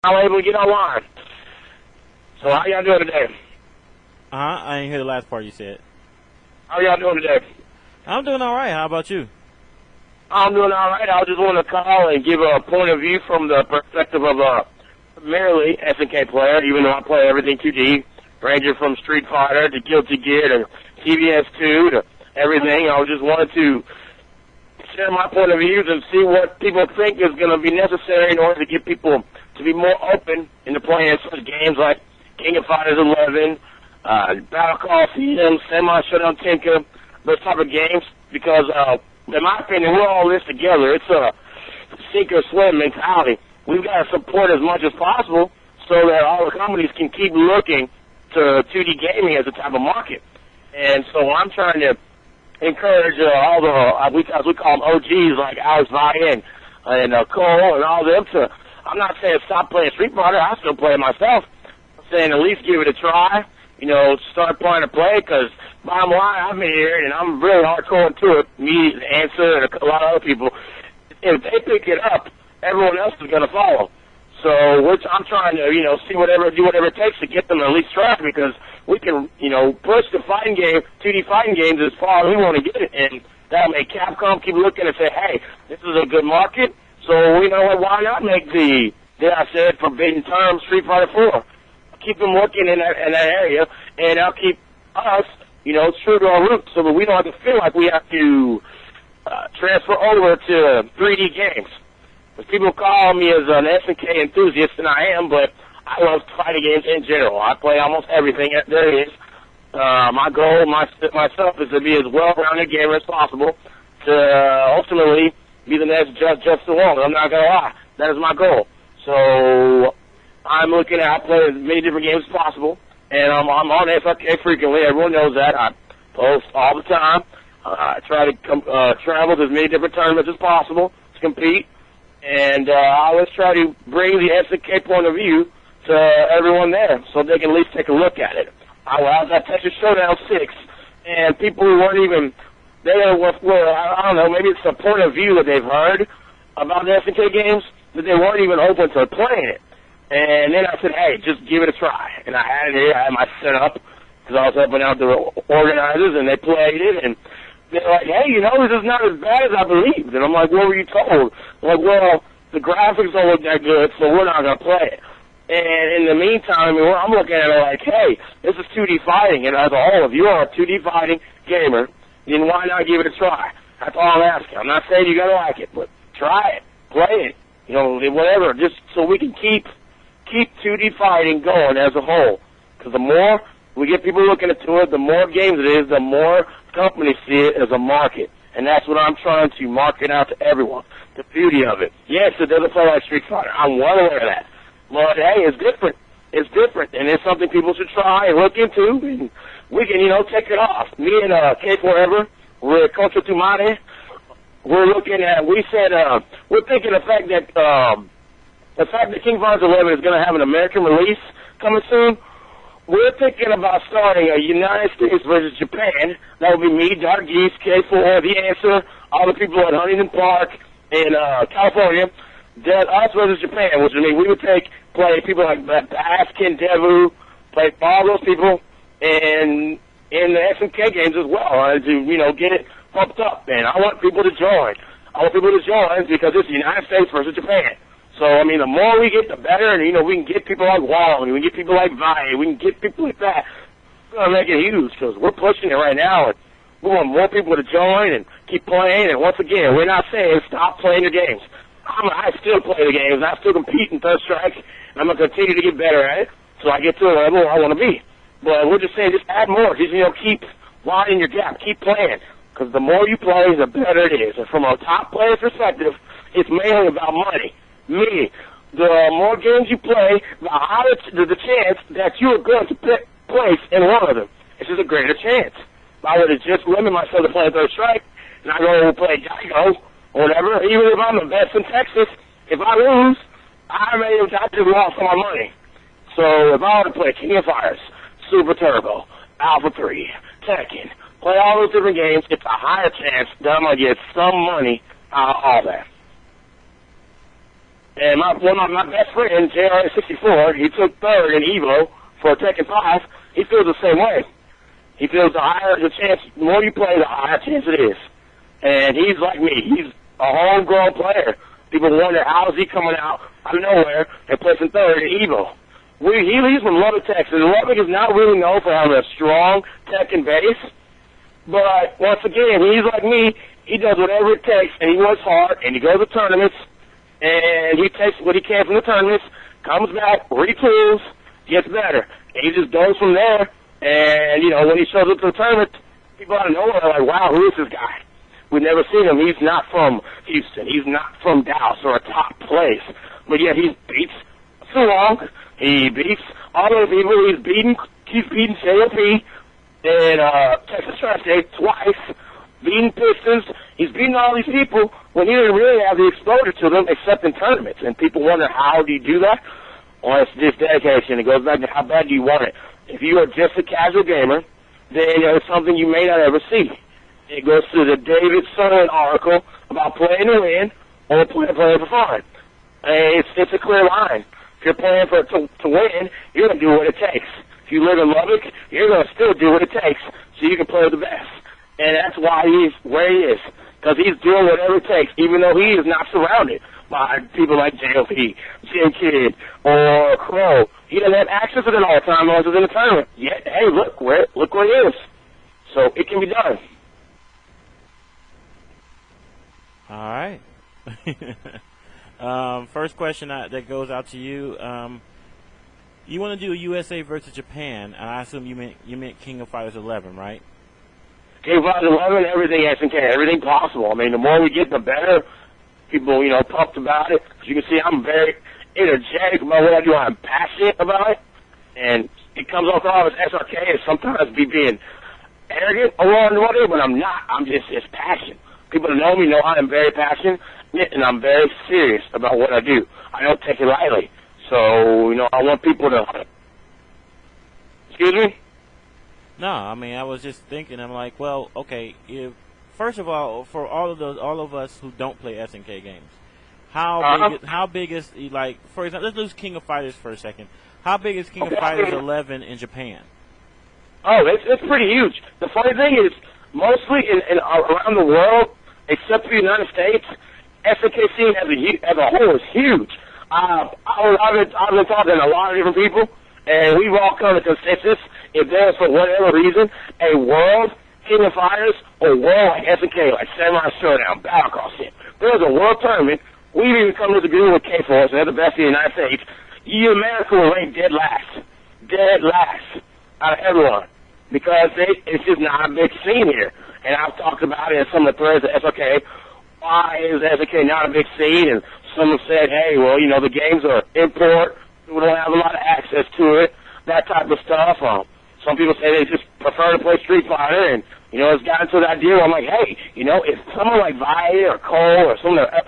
I'm able to get online. So how y'all doing today? I didn't hear the last part you said. How y'all doing today? I'm doing all right. How about you? I'm doing all right. I just want to call and give a point of view from the perspective of a primarily SNK player, even though I play everything 2D, ranging from Street Fighter to Guilty Gear to TVS2 to everything. I just wanted to share my point of views and see what people think is going to be necessary in order to get people to be more open into playing such games like King of Fighters 11, Battle Call CM, Semi-Showdown Tinker, those type of games, because in my opinion, we're all in this together. It's a sink or swim mentality. We've got to support as much as possible so that all the companies can keep looking to 2D gaming as a type of market. And so I'm trying to encourage all the, as we call them OGs, like Alex Valle and Cole and all them to, I'm not saying stop playing Street Fighter. I still play it myself. I'm saying at least give it a try. You know, start playing to play, because bottom line, I've been here, and I'm really hardcore into it, me, the Answer, and a lot of other people. If they pick it up, everyone else is going to follow. So I'm trying to, do whatever it takes to get them to at least try, because we can, push the fighting game, 2D fighting games as far as we want to get it, and that'll make Capcom keep looking and say, hey, this is a good market, so why not make the, I said, forbidden term Street Fighter 4? Keep them working in that area, and I'll keep us, true to our roots, so that we don't have to feel like we have to transfer over to 3D games. Because people call me as an SNK enthusiast, and I am, but I love fighting games in general. I play almost everything there is. My goal, myself, is to be as well-rounded gamer as possible to ultimately be the next Justin Wong. I'm not going to lie. That is my goal. So I'm looking at, I play as many different games as possible, and I'm on SNK frequently. Everyone knows that. I post all the time. I try to travel to as many different tournaments as possible to compete, and I always try to bring the SNK point of view to everyone there so they can at least take a look at it. I was at Texas Showdown 6, and people who weren't even, I don't know, maybe it's the point of view that they've heard about the SNK games, that they weren't even open to playing it. And then I said, hey, just give it a try. And I had it here. I had my setup because I was helping out the organizers, and they played it. And they're like, hey, this is not as bad as I believed. And I'm like, what were you told? I'm like, well, the graphics don't look that good, so we're not going to play it. And in the meantime, I'm looking at it like, hey, this is 2D fighting. And as a whole, if you are a 2D fighting gamer, then why not give it a try? That's all I'm asking. I'm not saying you got to like it, but try it. Play it. Whatever, just so we can keep 2D fighting going as a whole. Because the more we get people looking into it, the more games it is, the more companies see it as a market. And that's what I'm trying to market out to everyone, the beauty of it. Yes, it doesn't play like Street Fighter. I'm well aware of that. But, hey, it's different. It's different, and it's something people should try and look into, and we can, take it off. Me and K Forever, we're at Contra Tumare. We're looking at, we're thinking the fact that King Fighters 11 is going to have an American release coming soon. We're thinking about starting a United States versus Japan. That would be me, Dark Geese, K4, The Answer, all the people at Huntington Park in California. Then us versus Japan, which would mean we would play people like Askin, Devu, play all those people, and in the SNK games as well, to, get it pumped up. And I want people to join. I want people to join because it's the United States versus Japan. So, the more we get, the better, and, we can get people like Wall, we can get people like Valle, we can get people like that. We're going to make it huge because we're pushing it right now, and we want more people to join and keep playing. And once again, we're not saying stop playing your games. I still play the games. I still compete in Third Strike, and I'm going to continue to get better at it so I get to a level I want to be. But we're just saying just add more. Just, keep widening your gap. Keep playing because the more you play, the better it is. And from a top player's perspective, it's mainly about money. Meaning, the more games you play, the higher the chance that you are going to place in one of them. It's just a greater chance. If I would have just limited myself to playing Third Strike, and I go play Geico, or whatever, even if I'm the best in Texas, if I lose, I just lost all my money. So if I were to play King of Fighters, Super Turbo, Alpha 3, Tekken, play all those different games, it's a higher chance that I'm going to get some money out of all that. And one of my best friends, JR64, he took third in Evo for Tekken 5. He feels the same way. He feels the higher the chance, the more you play, the higher chance it is. And he's like me. He's a homegrown player. People wonder how is he coming out of nowhere and placing third in Evo. He's from Lubbock, Texas. Lubbock is not really known for having a strong Tekken base. But once again, he's like me. He does whatever it takes, and he works hard, and he goes to tournaments, and he takes what he can from the tournaments, comes back, retools, gets better. And he just goes from there. And, you know, when he shows up to the tournament, people out of nowhere are like, wow, who is this guy? We've never seen him. He's not from Houston. He's not from Dallas or a top place. But yet he beats Suwong. He beats all those people. He's beaten JOP in Texas Tri-State twice, beaten Pistons. He's beaten all these people when he didn't really have the exposure to them except in tournaments. And people wonder, how do you do that? Well, it's just dedication. It goes back to how bad do you want it. If you are just a casual gamer, then it's something you may not ever see. It goes to the David Sutherland article about playing to win or playing for fun. It's a clear line. If you're playing to win, you're going to do what it takes. If you live in Lubbock, you're going to still do what it takes so you can play with the best. And that's why he's where he is, because he's doing whatever it takes, even though he is not surrounded by people like JLP, Jim Kidd, or Crow. He doesn't have access to them all the time unless he's in the tournament. Yet, hey, look where he is. So it can be done. All right. First question that goes out to you. You want to do a USA versus Japan, and I assume you meant King of Fighters 11, right? King of Fighters 11, everything SNK, everything possible. I mean, the more we get, the better. People, you know, pumped about it. As you can see, I'm very energetic about what I do. I'm passionate about it, and it comes off as SRK and sometimes be being arrogant along the way, but I'm not. I'm just passion. People that know me know I am very passionate, and I'm very serious about what I do. I don't take it lightly. So, you know, I want people to... Excuse me? No, I mean, I was just thinking, I'm like, well, okay, first of all, for all of us who don't play SNK games, how big is, like, for example, let's lose King of Fighters for a second. How big is King of Fighters 11 in Japan? Oh, it's pretty huge. The funny thing is, mostly in around the world, except for the United States, SNK scene as a whole is huge. I've been talking to a lot of different people, and we've all come to consensus, if there's for whatever reason a world King of Fighters or world like SNK, like Samurai Showdown, Battlecross scene, there's a world tournament. We've even come to the agreement with K-Force, and they're the best in the United States. America will rank dead last out of everyone, because it's just not a big scene here. And I've talked about it in some of the threads at SNK. Why is SNK not a big scene? And some have said, hey, well, you know, the games are import. People don't have a lot of access to it, that type of stuff. Some people say they just prefer to play Street Fighter, and, you know, it's gotten to that deal. I'm like, hey, you know, if someone like Vi or Cole or someone that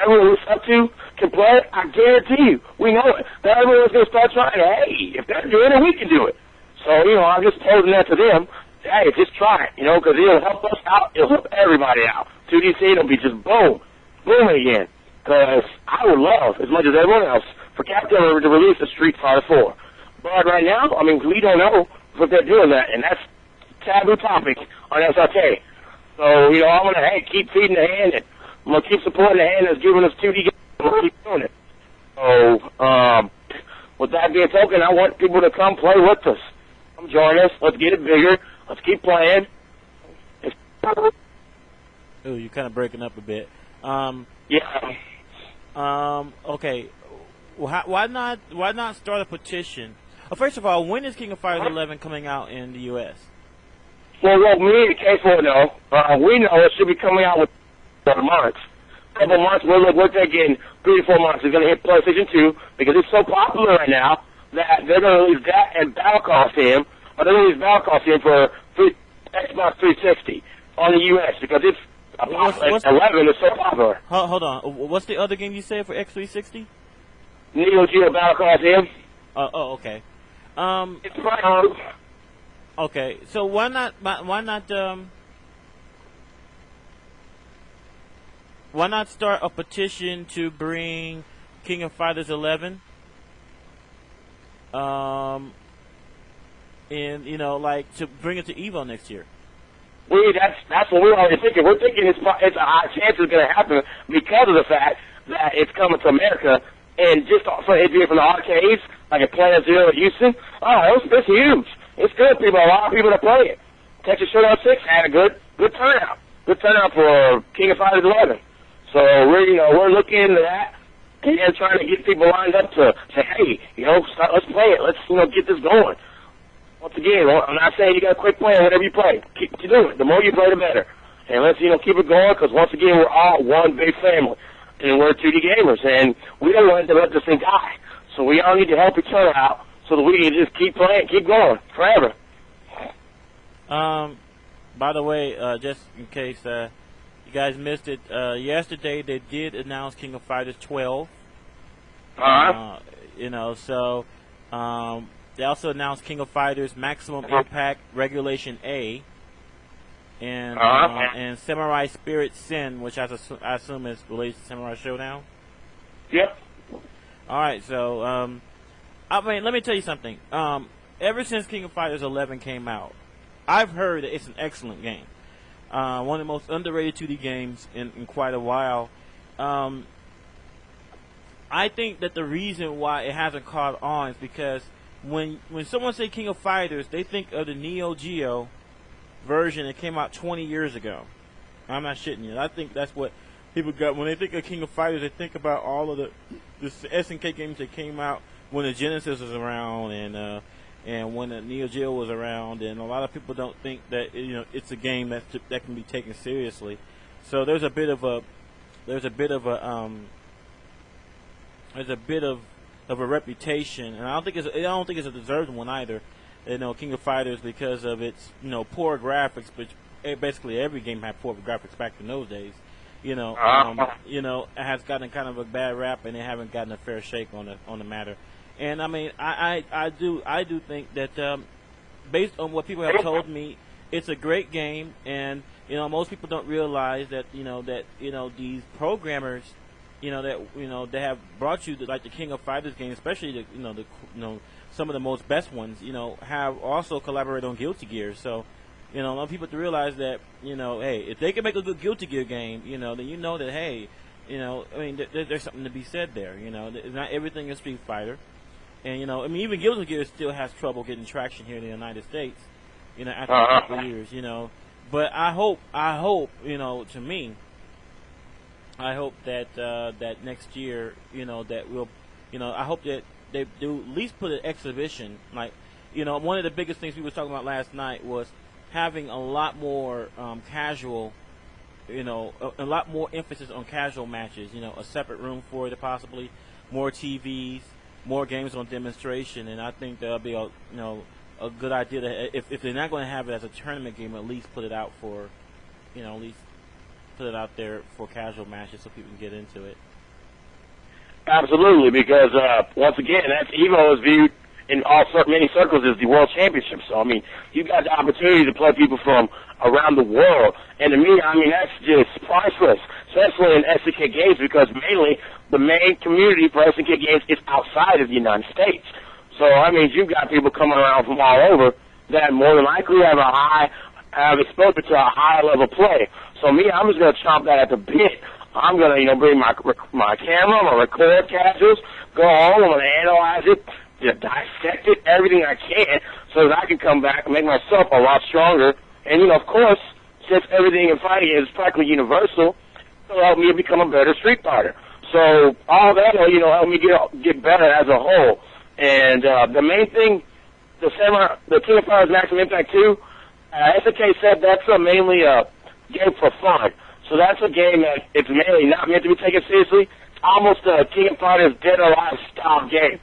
everyone looks up to can play it, I guarantee you, we know it. That everyone's going to start trying to, hey, if they're doing it, we can do it. So, you know, I'm just posing that to them. Hey, just try it, you know, because it'll help us out. It'll help everybody out. 2DC, it'll be just boom, booming again. Because I would love, as much as everyone else, for Capcom to release a Street Fighter 4. But right now, I mean, we don't know if they're doing that, and that's a taboo topic on SRK. So, you know, I'm going to, hey, keep feeding the hand, and I'm going to keep supporting the hand that's giving us 2D games, and we'll keep doing it. So, with that being spoken, I want people to come play with us. Come join us. Let's get it bigger. Let's keep playing. Oh, you're kind of breaking up a bit. Yeah. Okay. Well, why not start a petition? First of all, when is King of Fighters 11 coming out in the U.S.? Well, me and K4 know. We know it should be coming out with months. A couple months. We're thinking 3 to 4 months. It's going to hit PlayStation 2 because it's so popular right now that they're going to release that and Battlecross Team, or they're going to release Battlecross Team for Xbox 360 on the U.S. because it's 11 is so popular. Hold on. What's the other game you said for X360? Neo Geo Battlecross Team. Okay. It's right. Okay, so why not start a petition to bring King of Fighters 11. And like to bring it to Evo next year. That's what we're already thinking. We're thinking it's a high chance it's going to happen because of the fact that it's coming to America, and just for it being from the arcades, like at Planet Zero at Houston. Oh, it's huge. It's good. A lot of people that play it. Texas Showdown 6 had a good turnout. Good turnout for King of Fighters 11. So we're looking into that and trying to get people lined up to say, hey, let's play it. Let's get this going. Once again, I'm not saying you got to quit playing whatever you play. Keep doing it. The more you play, the better. And let's keep it going, because once again, we're all one big family, and we're 2D gamers, and we don't want to let this thing die. So we all need to help each other out so that we can just keep playing, keep going forever. By the way, just in case you guys missed it, yesterday they did announce King of Fighters 12. So they also announced King of Fighters Maximum Impact Regulation A, and Samurai Spirit Sin, which I assume is related to Samurai Showdown. Yep. All right, so let me tell you something. Ever since King of Fighters 11 came out, I've heard that it's an excellent game. One of the most underrated 2D games in quite a while. I think that the reason why it hasn't caught on is because when someone say King of Fighters, they think of the Neo Geo version that came out 20 years ago. I'm not shitting you. I think that's what people got when they think of King of Fighters. They think about all of the SNK games that came out when the Genesis was around and when the Neo Geo was around, and a lot of people don't think that it's a game that can be taken seriously. So there's a bit of a reputation, and I don't think it's a deserved one either. King of Fighters, because of its poor graphics, but basically every game had poor graphics back in those days. It has gotten kind of a bad rap, and they haven't gotten a fair shake on the matter. And I mean, I do think that based on what people have told me, it's a great game, and most people don't realize that these programmers that they have brought you like the King of Fighters game, especially some of the most best ones, have also collaborated on Guilty Gear. So, I want people to realize that, hey, if they can make a good Guilty Gear game, then that, hey, there's something to be said there. Not everything is Street Fighter, and even Guilty Gear still has trouble getting traction here in the United States, after a couple of years, But I hope, to me, I hope that that next year, that we'll, I hope that they do at least put an exhibition. Like, one of the biggest things we were talking about last night was having a lot more casual, a lot more emphasis on casual matches. A separate room for it, possibly more TVs, more games on demonstration, and I think that'll be a good idea to, if they're not going to have it as a tournament game, at least put it out for, at least put it out there for casual matches so people can get into it. Absolutely, because once again, that's Evo is viewed in many circles as the World Championship. So I mean, you got the opportunity to play people from around the world, and to me, I mean, that's just priceless, especially in SNK Games, because mainly the main community for SNK Games is outside of the United States. So I mean, you've got people coming around from all over that more than likely have exposure to a high level play. So me, I'm just gonna chomp that at the bit. I'm gonna, bring my camera, I'm gonna record casuals, go home, I'm gonna analyze it, dissect it, everything I can, so that I can come back and make myself a lot stronger. And of course, since everything in fighting is practically universal, it'll help me become a better Street Fighter. So all that will, help me get better as a whole. And the main thing, the King of Fighters Maximum Impact 2, SNK said that's mainly a game for fun. So that's a game that it's mainly not meant to be taken seriously. It's almost a King of Fighters Dead or Alive style game.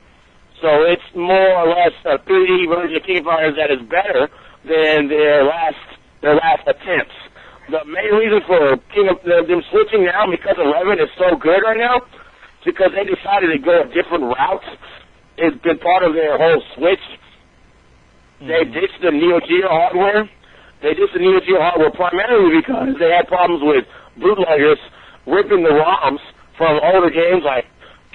So it's more or less a 3D version of King of Fighters that is better than their last attempts. The main reason for them switching now, because 11 is so good right now, is because they decided to go a different route. It's been part of their whole switch. They ditched the Neo Geo hardware. They ditched the Neo Geo hardware primarily because they had problems with bootleggers ripping the ROMs from older games like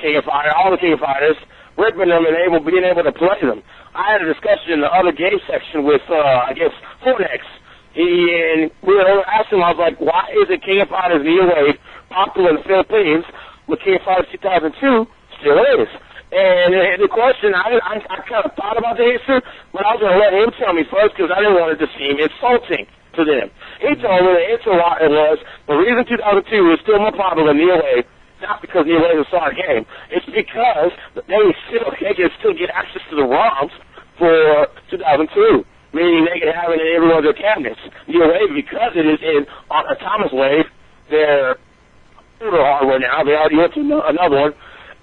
King of Fighters, all the King of Fighters, ripping them and being able to play them. I had a discussion in the other game section with, I guess, Fornex. And we were asking him, I was like, why isn't King of Fighters Neo Wave popular in the Philippines with King of Fighters 2002 still is? And the question, I kind of thought about the answer, but I was going to let him tell me first because I didn't want it to seem insulting to them. He told me the answer was the reason 2002 is still more popular than Neo Wave, not because Neo Wave is a solid game. It's because they can still get access to the ROMs for 2002, meaning they can have it in every one of their cabinets. Neo Wave, because it is in Atomic Wave, their older hardware now, they already went to another one,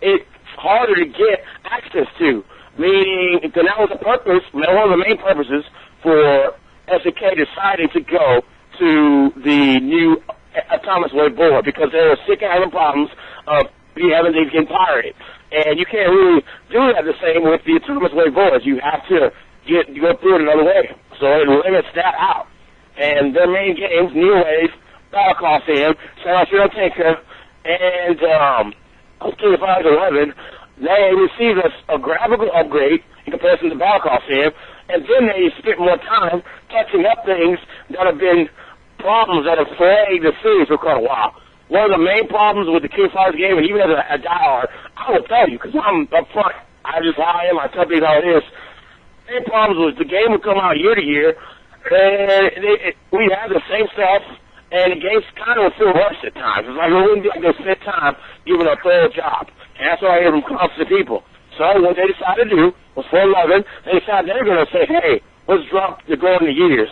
it's harder to get access to, meaning that was the purpose, one of the main purposes for SNK deciding to go to the new Atomic Wave board because they were sick of having problems of having things getting pirated. And you can't really do that the same with the Atomic Wave boards. You have to go through it another way. So it limits that out. And their main games, Neo Wave, Battle Coliseum, SNK Games, and King of Fighters 11, they received a graphical upgrade in comparison to Battle Coliseum, and then they spent more time touching up things that have been problems that have plagued the series for quite a while. One of the main problems with the King of Fighters game, and even as a diehard, I will tell you, because I'm up front, I just how I am, I tell people how it is. The main problems was the game would come out year to year, and we had the same stuff, and the games kind of would feel rushed at times. It's like it wouldn't be like they spent time giving a thorough job. And that's what I hear from constant people. So what they decided to do was for 11, they decided they were going to say, hey, let's drop the goal in the years.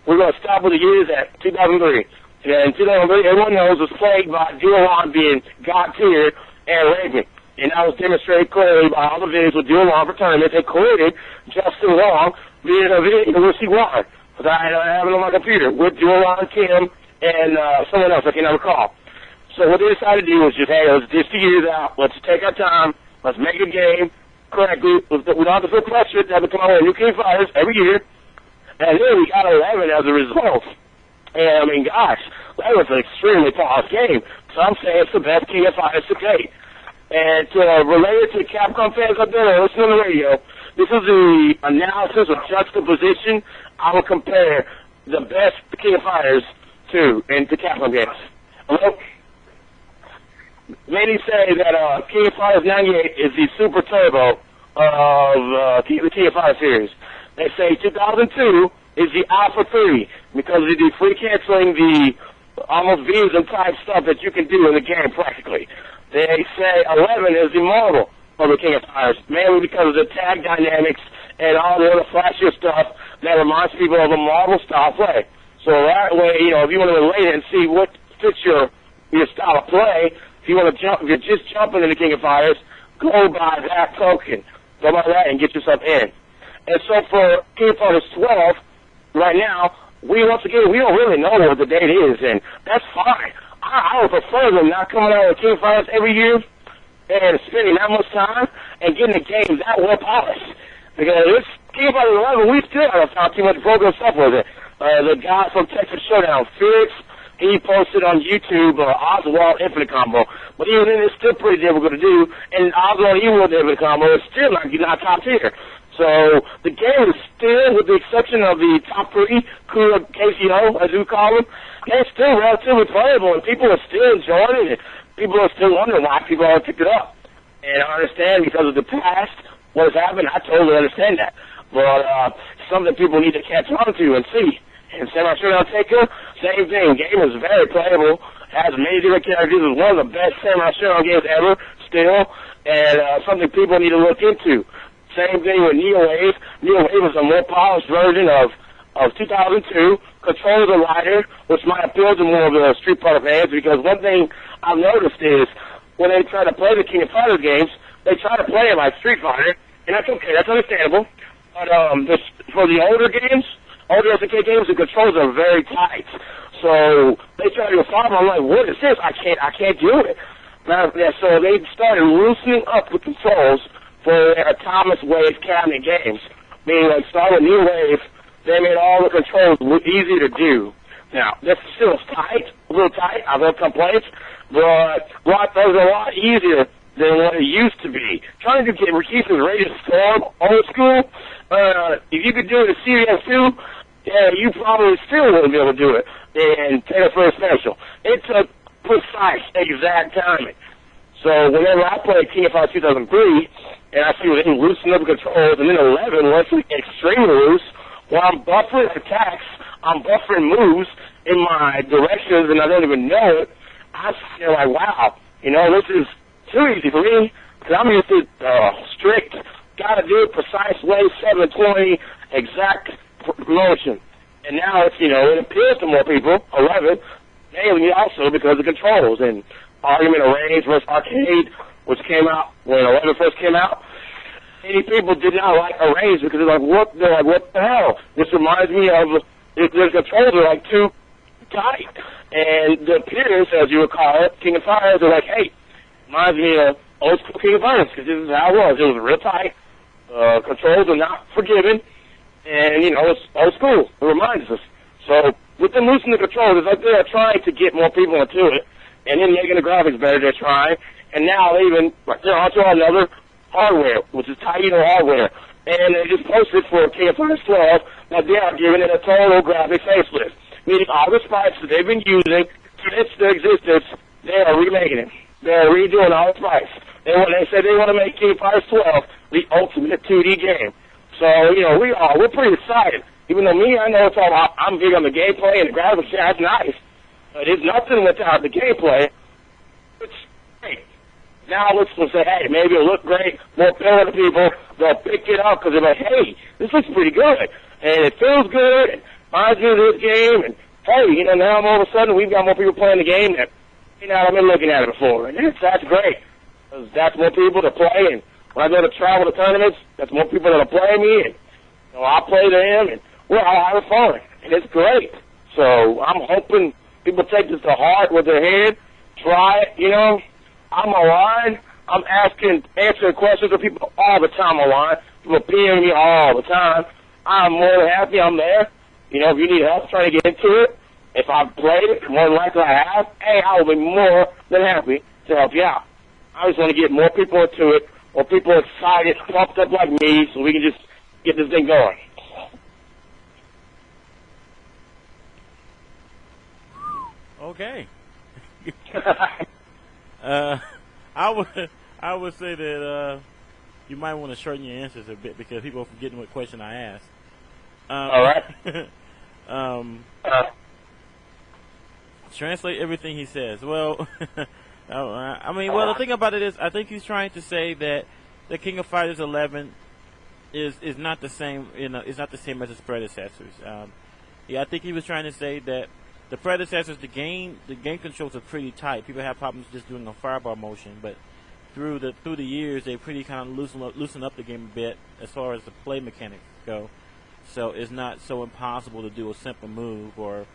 We're going to stop with the years at 2003. And 2003, everyone knows, was plagued by Dualon being God-tiered and raping. And that was demonstrated clearly by all the videos with Dualon for tournaments, including Justin Long being a video with C1. Because I have it on my computer with Dualon, Kim, and someone else I cannot recall. So what they decided to do was just, hey, let's just figure it out. Let's take our time. Let's make a game correctly. We don't have to feel pressured to have to come out with new King Fighters every year. And then we got 11 as a result. And, I mean, gosh, that was an extremely polished game. So I'm saying it's the best King of Fighters to date. And to relate it to Capcom fans up there listening on the radio, this is the analysis of juxtaposition. I will compare the best King of Fighters to Capcom games. Hello? Many say that King of Fighters 98 is the Super Turbo of the King of Fighters series. They say 2002 is the Alpha 3 because of the free canceling, the almost views and type stuff that you can do in the game practically. They say 11 is the model of the King of Fighters, mainly because of the tag dynamics and all the other flashier stuff that reminds people of a Marvel style play. So that way, you know, if you want to relate it and see what fits your style of play, if you want to jump, if you're just jumping into King of Fighters, go by that token. Go by that and get yourself in. And so for King of Fighters 12, right now, we don't really know what the date is, and that's fine. I would prefer them not coming out with King of Fighters every year and spending that much time and getting the game that well polished. Because this King of Fighters 11, we still haven't found too much broken stuff with it. The guy from Texas Showdown, Felix, he posted on YouTube Oswald Infinite Combo. But even then, it's still pretty difficult to do. And Oswald Evil Infinite Combo is still not top tier. So the game is still, with the exception of the top 3, Kura KCO, as we call them, it's still relatively playable, and people are still enjoying it. People are still wondering why people haven't picked it up. And I understand because of the past, what has happened, I totally understand that. But something people need to catch on to and see. And Samurai Showdown Taker, same thing. Game is very playable, has many different characters. It's one of the best Samurai Showdown games ever, still, and something people need to look into. Same thing with Neo Wave. Neo Wave is a more polished version of 2002. Controls are lighter, which might appeal to more of the Street Fighter fans, because one thing I've noticed is when they try to play the King of Fighters games, they try to play it like Street Fighter, and that's okay, that's understandable. But for the older games, older SNK games, the controls are very tight. So they try to follow. I'm like, what is this? I can't do it. So they started loosening up the controls for their Atomic Wave cabinet games. Meaning, like, starting with New Wave, they made all the controls easy to do. Now, this still tight, a little tight. I've heard complaints, but those are a lot easier than what it used to be. Trying to get Geese Radio Storm old school, if you could do it at CBS2, yeah, you probably still wouldn't be able to do it in Taylor First Special. It's a precise, exact timing. So whenever I played King of Fighters 2003, and I see them loosen up the controls, and then 11 was extremely loose, while I'm buffering attacks, I'm buffering moves in my directions, and I don't even know it, I feel like, wow, you know, this is too easy for me, because I'm used to strict, gotta do it precise way, 720, exact motion. And now it's, you know, it appeals to more people, 11, mainly also because of controls, and Argument of Range versus Arcade, which came out when 11 first came out. Many people did not like Arrange because they're like, what the hell? This reminds me of, the controls are like too tight. And the peers, as you would call it, King of Fighters, are like, hey, reminds me of old school King of Fighters, because this is how it was. It was real tight. Controls are not forgiving. And, you know, it's old school. It reminds us. So with them loosening the controls, it's like they're trying to get more people into it. And then making the graphics better, they're trying. And now they even, they're onto another hardware, which is Taito hardware. And they just posted for King of Fighters 12 that they are giving it a total graphics facelift. Meaning all the sprites that they've been using since their existence, they are remaking it. They're redoing all the sprites. They said they want to make King of Fighters 12 the ultimate 2D game. So, you know, we're pretty excited. Even though I know it's all about, I'm big on the gameplay and the graphics, yeah, that's nice. But it's nothing without the gameplay. It's great. Now let's say, hey, maybe it'll look great, more appealing to people. They'll pick it up because they're like, hey, this looks pretty good. And it feels good. And reminds me of this game. And, hey, you know, now all of a sudden we've got more people playing the game that, you know, I've been looking at it before. And that's great. Because that's more people to play. And when I go to travel to tournaments, that's more people that'll play me. And, you know, I'll play them. And we're all having fun. And it's great. So I'm hoping people take this to heart with their head, try it, you know. I'm online. I'm answering questions of people all the time online. People PMing me all the time. I'm more than happy I'm there. You know, if you need help trying to get into it, if I've played it, more than likely I have, hey, I will be more than happy to help you out. I just want to get more people into it, more people excited, pumped up like me, so we can just get this thing going. Okay. I would say that you might want to shorten your answers a bit because people are forgetting what question I asked. All right. Translate everything he says. Well, I mean, well, the thing about it is, I think he's trying to say that the King of Fighters 11 is not the same. You know, is not the same as its predecessors. Yeah, I think he was trying to say that the predecessors, the game controls are pretty tight. People have problems just doing a fireball motion, but through the years, they pretty kind of loosen up the game a bit as far as the play mechanics go. So it's not so impossible to do a simple move or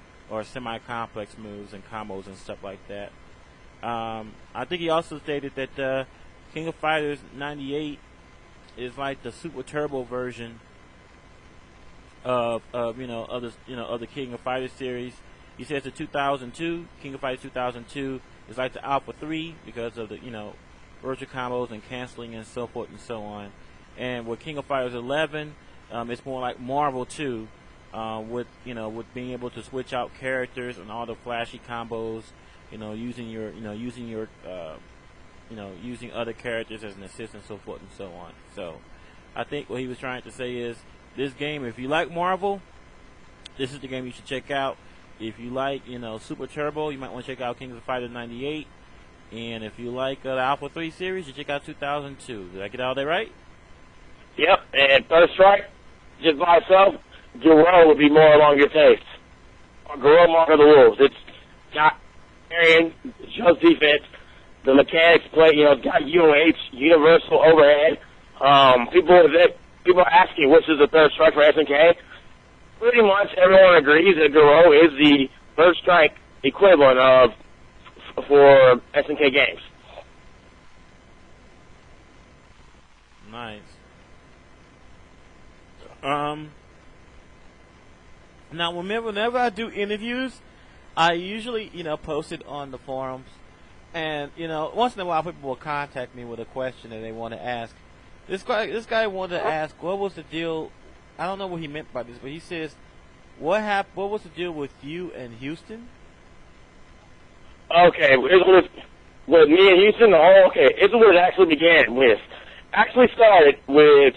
semi-complex moves and combos and stuff like that. I think he also stated that King of Fighters 98 is like the super turbo version of the King of Fighters series. He says the 2002 King of Fighters 2002 is like the Alpha 3 because of the virtual combos and canceling and so forth and so on. And with King of Fighters 11, it's more like Marvel 2, with being able to switch out characters and all the flashy combos, using other characters as an assist and so forth and so on. So I think what he was trying to say is this game, if you like Marvel, this is the game you should check out. If you like, Super Turbo, you might want to check out King of Fighters 98. And if you like the Alpha 3 series, you check out 2002. Did I get all that right? Yep, and First Strike, just by itself, Garou would be more along your taste. Garou Mark of the Wolves. It's got carrying, just defense. The mechanics play, it's got UOH, universal overhead. People are asking which is the Third Strike for SNK. Pretty much everyone agrees that Garou is the Third Strike equivalent of for SNK Games. Nice. Now, whenever I do interviews, I usually, post it on the forums. And once in a while, people will contact me with a question that they want to ask. This guy wanted to ask, what was the deal? I don't know what he meant by this, but he says, what was the deal with you and Houston? Okay, with me and Houston. Oh, okay, it's what it actually began with. Actually started with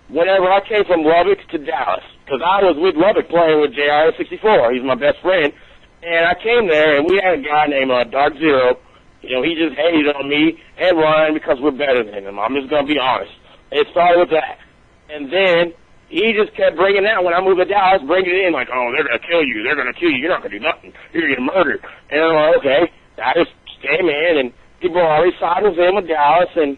whenever I came from Lubbock to Dallas, because I was with Lubbock playing with JR64. He's my best friend, and I came there, and we had a guy named Dark Zero. He just hated on me and Ryan because we're better than him. I'm just gonna be honest. It started with that, and then he just kept bringing that when I moved to Dallas, bringing it in like, oh, they're gonna kill you, you're not gonna do nothing, you're gonna get murdered. And I'm like, okay, I just came in, and people were already siding with him with Dallas, and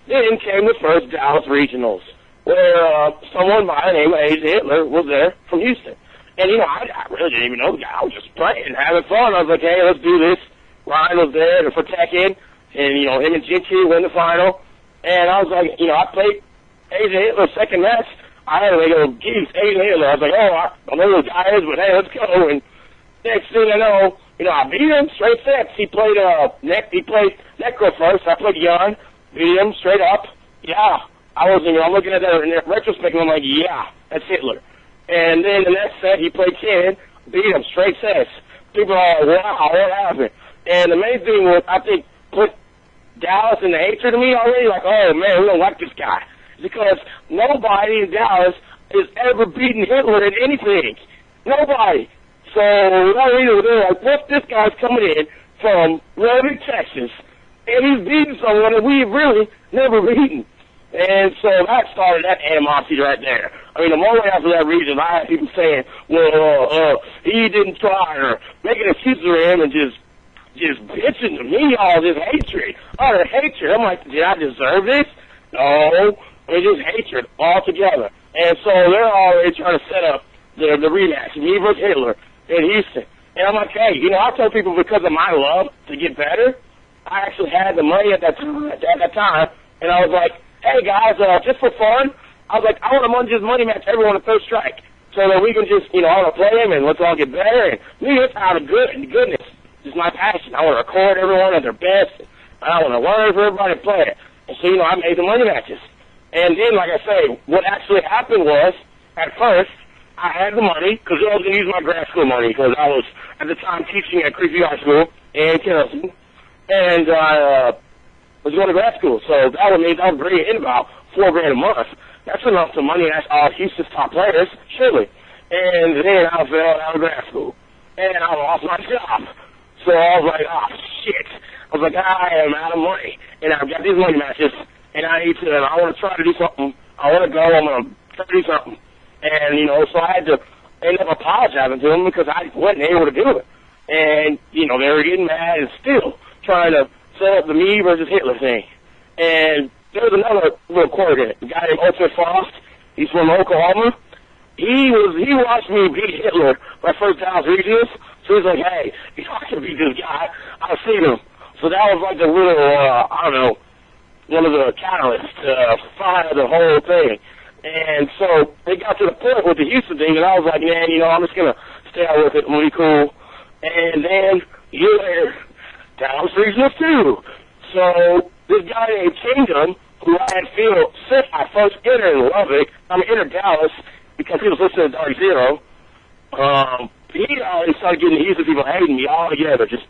then came the first Dallas regionals, where someone by the name of Agent Hitler was there from Houston. And, I really didn't even know the guy. I was just playing, having fun. I was like, hey, let's do this. Ryan was there to protect him, and, him and Jinky win the final. And I was like, I played Agent Hitler's second match. I had to go, Geese, Agent Hitler. I was like, oh, I don't know who the guy is, but hey, let's go. And next thing I know, I beat him straight sets. He played Necro first. I played Jan. Beat him straight up. Yeah. I'm looking at that in retrospect, and I'm like, yeah, that's Hitler. And then the next set, he played Ken, beat him straight sets. People are like, wow, what happened? And the main thing was, I think, put Dallas in the hatred of me already, like, oh, man, we don't like this guy. Because nobody in Dallas has ever beaten Hitler in anything. Nobody. So, they're like, what, this guy's coming in from Lubbock, Texas, and he's beating someone that we've really never beaten. And so that started that animosity right there. The moment after that region, I had people saying, well, he didn't try, or making excuses for him and just bitching to me all this hatred. Utter hatred. I'm like, did I deserve this? No. Just hatred altogether. And so they're already trying to set up the rematch, me versus Hitler in Houston. And I'm like, hey, I told people because of my love to get better, I actually had the money at that time, and I was like, hey guys, just for fun, I was like, I want to just money match everyone at Third Strike, so that we can just, I want to play them and let's all get better. And me, it's out of goodness. It's my passion. I want to record everyone at their best. And I want to learn for everybody to play it. And so, I made the money matches. And then, like I say, what actually happened was, at first, I had the money, because I was going to use my grad school money, because I was, at the time, teaching at Creepy High School in Tennessee. And I was going to grad school, so that would mean I was bringing in about $4,000 a month. That's enough to money that's all Houston's top players, surely. And then I fell out of grad school, and I lost my job. So I was like, oh, shit. I was like, I am out of money, and I've got these money matches, and I want to try to do something. I want to go, I'm going to try to do something. And, so I had to end up apologizing to them because I wasn't able to do it. And, they were getting mad and still trying to set up the me versus Hitler thing. And there was another little quirk in it. A guy named Ultimate Frost, he's from Oklahoma. He watched me beat Hitler my first Dallas regionals. So he's like, hey, I can beat this guy. I've seen him. So that was like the little, one of the catalysts to fire the whole thing. And so it got to the point with the Houston thing, and I was like, man, I'm just going to stay out with it. I'm going to be cool. And then a year later, Dallas regionals too. So this guy named Kingdom, who I had feel since I first entered Dallas, because he was listening to Dark Zero, he already started getting the Houston people hating me all together, just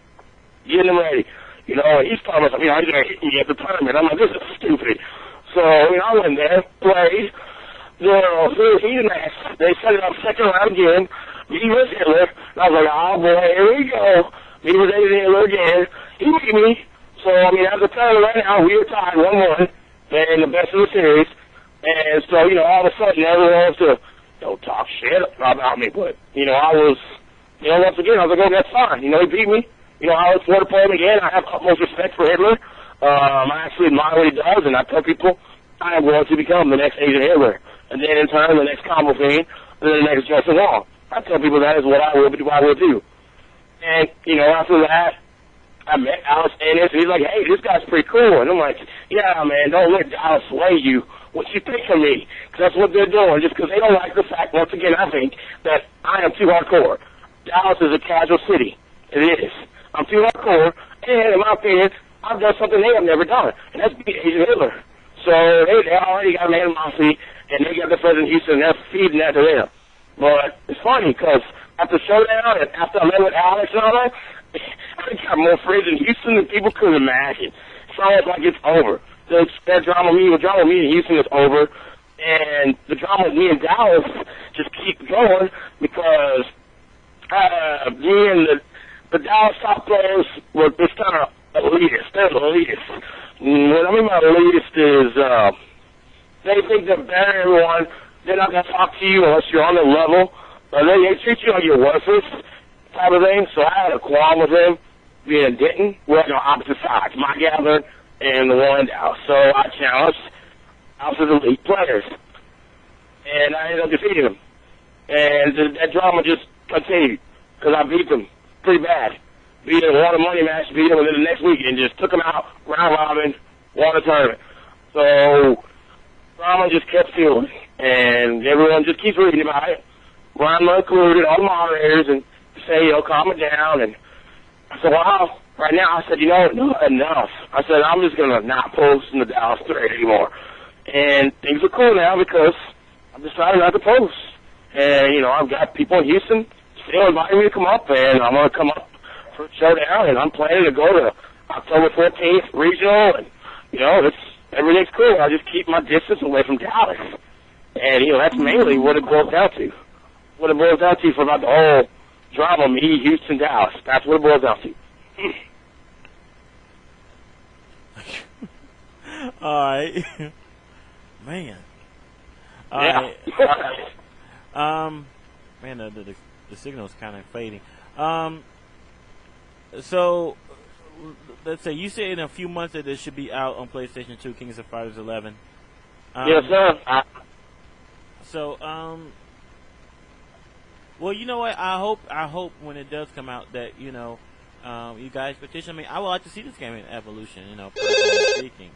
getting them ready. He's talking about, he's going to hit me at the tournament. I'm like, this is stupid. So, I went there, played. They set it up second round again. Me was Hitler. And I was like, oh boy, here we go. Me was Hitler again. He beat me. So, at the tournament right now, we were tied 1-1 in the best of the series. And so, all of a sudden, everyone wants to, don't talk shit about me. But, I was, once again, I was like, oh, that's fine. He beat me. I was for to play him again. I have utmost respect for Hitler. I actually admire what he does, and I tell people I am going to become the next Agent Hitler. And then in turn, the next Combo Fiend, and then the next Justin Wong. I tell people that is what I will do. And, after that, I met Alex Ennis, and he's like, hey, this guy's pretty cool. And I'm like, yeah, man, don't let Dallas sway you. What you think of me? Because that's what they're doing, just because they don't like the fact, once again, I think, that I am too hardcore. Dallas is a casual city. It is. I'm too hardcore, And in my opinion, I've done something they have never done, and that's beat Asian Hitler. So they already got an animosity, and they got the president of Houston, and they're feeding that to them. But it's funny, because after Showdown and after I met with Alex and all that, I got more friends in Houston than people could imagine. It's almost like it's over. That drama with me in Houston is over, and the drama with me in Dallas just keeps going because me and the Dallas top players were just kind of elitist. They're elitist. What I mean by elitist is they think they're better than everyone. They're not going to talk to you unless you're on their level. They treat you like you're worthless type of thing. So I had a quarrel with them being in Denton. We're on opposite sides, my gathering and the one in Dallas. So I challenged Dallas' elite players. And I ended up defeating them. And that drama just continued because I beat them pretty bad. Beat them, won a money match, beat them, and then the next weekend just took them out, round robin, won a tournament. So drama just kept fueling, and everyone just keeps reading about it. Ron included, all the moderators, and say, calm it down. And I said, wow. Right now, I said, enough. I said, I'm just going to not post in the Dallas thread anymore. And things are cool now because I've decided not to post. And, I've got people in Houston still inviting me to come up, and I'm going to come up for a showdown, and I'm planning to go to October 14th regional, and, everything's cool. I just keep my distance away from Dallas. And, that's mainly what it boils down to. What it boils down to for about the whole drama, me, Houston, Dallas. That's what it boils down to. All right. Man. Yeah. Man, the signal's kind of fading. So, let's say you say in a few months that this should be out on PlayStation 2, Kings of Fighters 11. Yes, sir. So, well, you know what? I hope when it does come out that you guys petition. I mean, I would like to see this game in evolution. Personally speaking,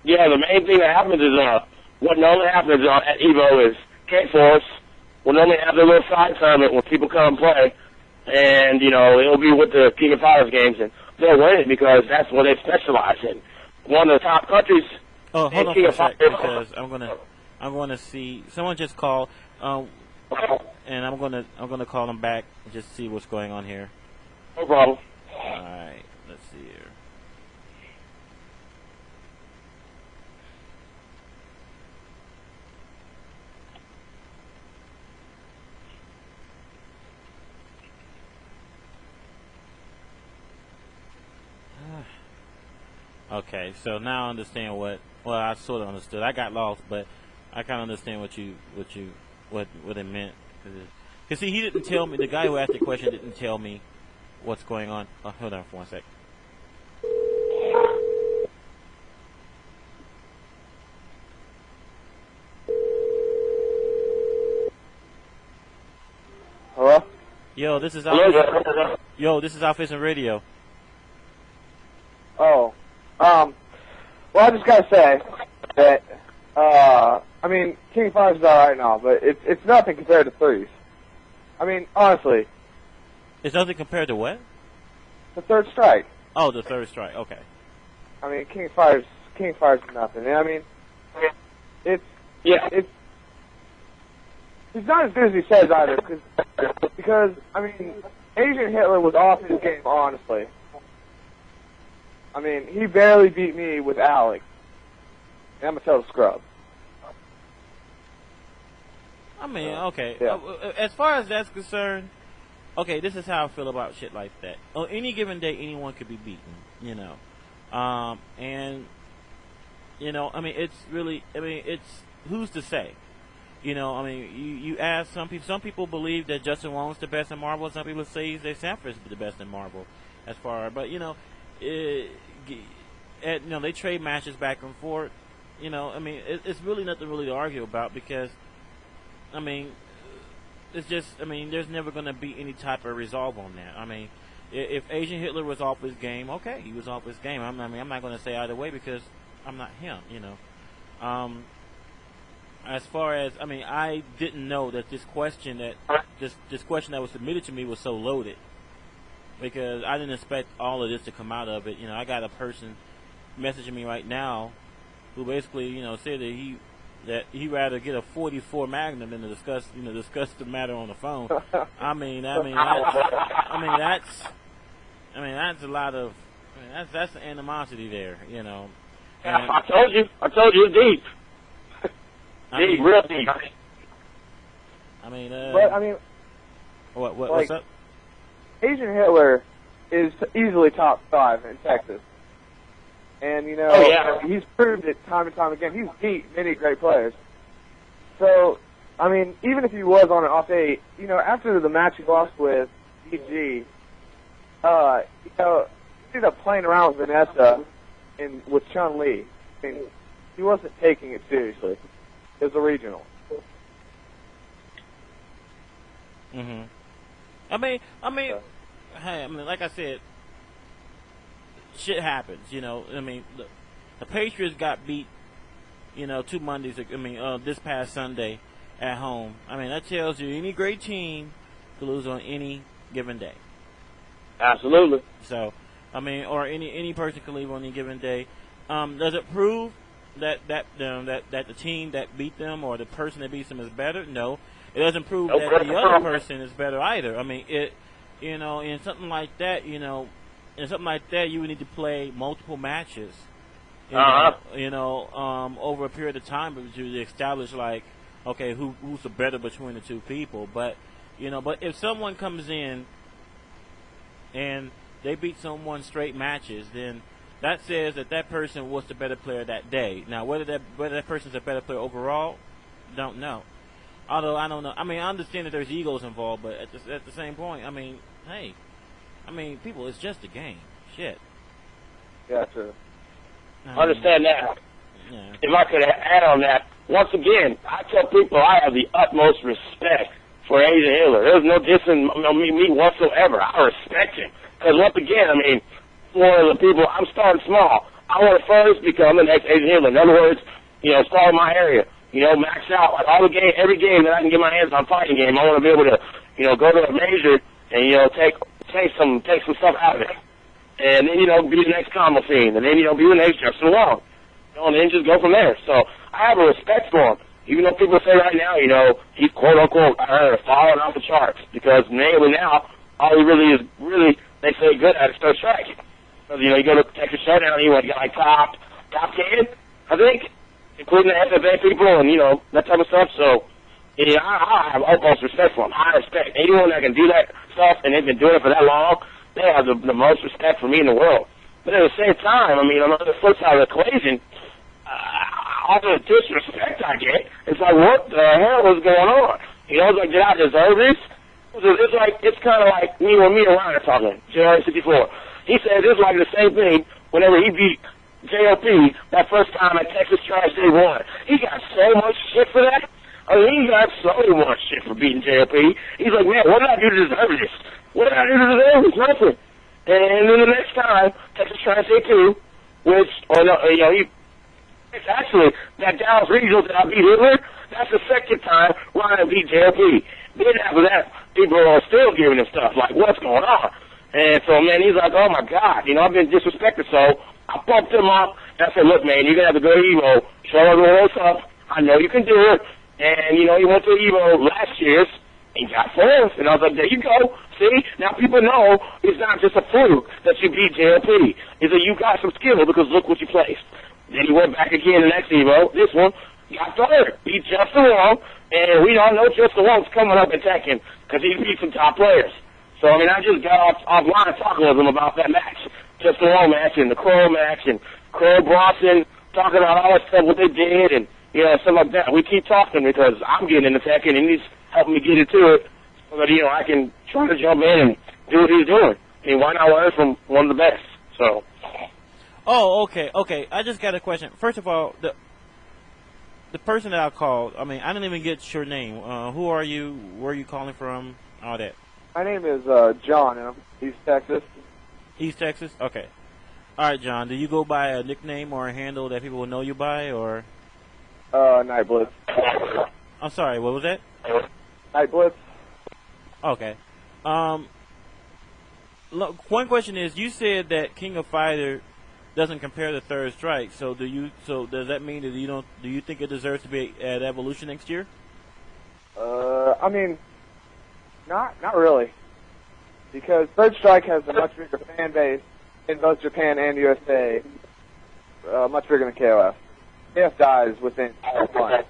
Yeah, the main thing that happens is what normally happens at Evo is K-Force will normally have their little side tournament where people come and play, and it'll be with the King of Fighters games, and they'll win it because that's what they specialize in. One of the top countries. Oh, hold on for a sec, because I'm gonna see someone just called, and I'm gonna call them back and just see what's going on here. No problem. All right, let's see here. Okay, so now I understand well, I sort of understood. I got lost, but I kind of understand what it meant. Cause see, he didn't tell me. The guy who asked the question didn't tell me what's going on. Oh, hold on for 1 sec. Hello? Yo, this is AlphaISM Radio. Oh. Well, I just gotta say that, King of Fighters is alright now, but it's nothing compared to threes. I mean, honestly. It's nothing compared to what? The Third Strike. Oh, the Third Strike, okay. I mean, King of Fighters is nothing. And, I mean, it's not as good as he says either, because, Asian Hitler was off his game, honestly. I mean, he barely beat me with Alex. And I'm a total scrub. I mean, okay. Yeah. As far as that's concerned, okay, this is how I feel about shit like that. On any given day, anyone could be beaten, and, it's really, it's, who's to say? You ask some people believe that Justin Wong's the best in Marvel. Some people say that Sanford's the best in Marvel as far, but, they trade matches back and forth. It's really nothing really to argue about because, it's just, there's never going to be any type of resolve on that. If Asian Hitler was off his game, okay, he was off his game. I'm not going to say either way because I'm not him. as far as I didn't know that this question that was submitted to me was so loaded, because I didn't expect all of this to come out of it. I got a person messaging me right now who basically said that he rather get a 44 Magnum than to discuss the matter on the phone. That's a lot of that's the animosity there. I told you it's deep. Real deep. What's up? Asian Hitler is easily top 5 in Texas. And, he's proved it time and time again. He's beat many great players. So, even if he was on an off day, after the match he lost with DG, he ended up playing around with Vanessa and with Chun-Li. He wasn't taking it seriously. It was a regional. Mm-hmm. Hey, like I said, shit happens, The Patriots got beat, 2 Mondays, this past Sunday at home. That tells you any great team can lose on any given day. Absolutely. So, or any person can leave on any given day. Does it prove that the team that beat them or the person that beats them is better? No. It doesn't prove that the other person is better either. In something like that, you would need to play multiple matches, over a period of time to establish who's the better between the two people. But if someone comes in and they beat someone straight matches, then that says that person was the better player that day. Now, whether that person's a better player overall, don't know. Although I don't know. I understand that there's egos involved, but at the same point, hey, people, it's just a game. Shit. Yeah, true. Understand that. Yeah. If I could add on that, once again, I tell people I have the utmost respect for Asian Hitler. There's no dissing me whatsoever. I respect him. Because once again, for the people, I'm starting small. I want to first become the next Asian Hitler. In other words, start in my area. Max out every game that I can get my hands on fighting game. I want to be able to, go to a major and take some stuff out of it, and then be the next combo fiend, and then be the next Justin Long, and then just go from there. So I have a respect for him, even though people say right now, he's quote unquote falling off the charts because mainly now all he really is they say good at is third strike. Because you go to Texas Showdown, he got like top 10, I think, including the FFA people and, that type of stuff. So, I have utmost respect for them. High respect. Anyone that can do that stuff, and they've been doing it for that long, they have the most respect for me in the world. But at the same time, on the flip side of the equation, all the disrespect I get, it's like, what the hell is going on? It's like, did I deserve this? It's kind of like me and Ryan are talking, January 64. He said it's like the same thing whenever he beat JOP that first time at Texas Trash Day 1. He got so much shit for that. He got so much shit for beating JOP. He's like, man, what did I do to deserve this? What did I do to deserve this? Nothing. And then the next time, Texas Trash Day 2, it's actually that Dallas Regional that I beat Hitler. That's the second time Ryan beat JOP. Then after that, people are still giving him stuff like, what's going on? And so, man, he's like, oh, my God, I've been disrespected. So I bumped him up, and I said, look, man, you're going to have to go to Evo. Show everyone what's up. I know you can do it. And, he went to Evo last year's and got fourth. And I was like, there you go. See? Now people know it's not just a fluke that you beat JLP. It's that you got some skill because look what you placed. Then he went back again the next Evo. This one got third. Beat Justin Wong. And we all know Justin Wong's coming up and attacking because he beat some top players. So, I just got offline talking with him about that match. Justin Wong match and the Crow match and Crow Bronson talking about all that stuff, what they did and, stuff like that. We keep talking because I'm getting into attacking and he's helping me get into it so that, I can try to jump in and do what he's doing. Why not learn from one of the best? So. Oh, okay. I just got a question. First of all, the person that I called, I didn't even get your name. Who are you? Where are you calling from? All that. My name is John, and I'm from East Texas. East Texas? Okay. All right, John. Do you go by a nickname or a handle that people will know you by, or? Night Blitz. I'm sorry, what was that? Night Blitz. Okay. Look, one question is, you said that King of Fighter doesn't compare to Third Strike. So does that mean that do you think it deserves to be at Evolution next year? I mean, not really, because Third Strike has a much bigger fan base in both Japan and USA, much bigger than KOF. KOF dies within 1 month.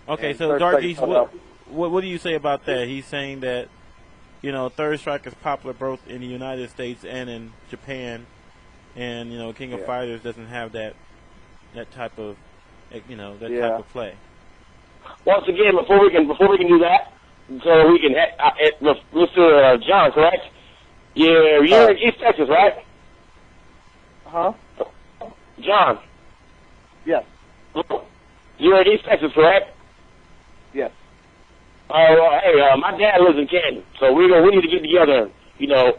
Okay, And so Third Dark Strike Geese, is held what do you say about that? He's saying that, Third Strike is popular both in the United States and in Japan, and King of Fighters doesn't have that type of type of play. Once again, before we can do that, so we can let's do John, correct? Yeah, you're in East Texas, right? Huh? John. Yes. You're in East Texas, correct? Yes. Hey, my dad lives in Canton, so we need to get together,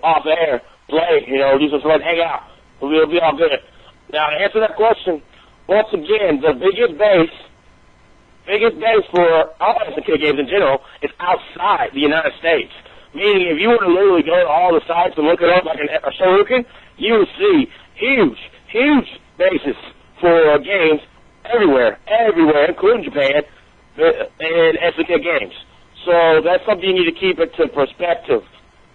off the air, play, do some fun, hang out. We'll be all good. Now, to answer that question, once again, the biggest base for all SNK games in general is outside the United States. Meaning, if you were to literally go to all the sites and look it up like a shuriken, you would see huge bases for games everywhere, including Japan, and SNK games. So that's something you need to keep it to perspective.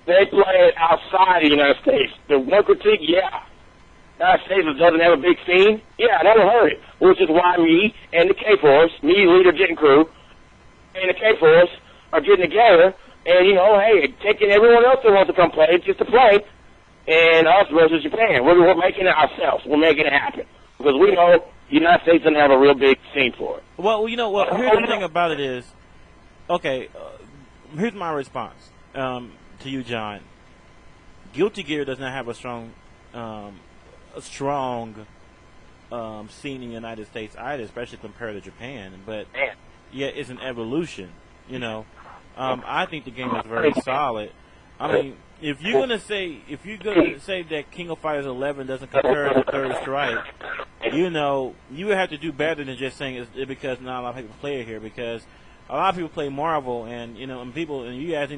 They play it outside the United States. The one critique, United States doesn't have a big scene. Yeah, I never heard it, which is why me and the K-Force, Leader Jet and Crew, and the K-Force are getting together and, hey, taking everyone else that wants to come play just to play, and us versus Japan. We're making it ourselves. We're making it happen. Because we know the United States doesn't have a real big scene for it. Well, here's the thing about it is, here's my response to you, John. Guilty Gear does not have a strong scene in the United States either, especially compared to Japan. But it's an evolution. I think the game is very solid. I mean, if you're gonna say that King of Fighters 11 doesn't compare to Third Strike, you would have to do better than just saying it's because not a lot of people play it here, because a lot of people play Marvel, and and you ask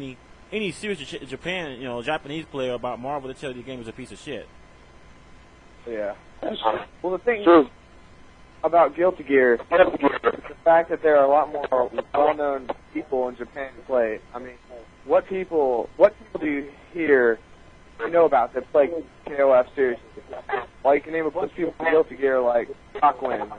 any serious Japan Japanese player about Marvel, they tell you the game is a piece of shit. Yeah. Well, the thing about Guilty Gear is the fact that there are a lot more well-known people in Japan who play. I mean, what people do you hear, about that play KOF seriously? Well, you can name a bunch of people from Guilty Gear like Aquin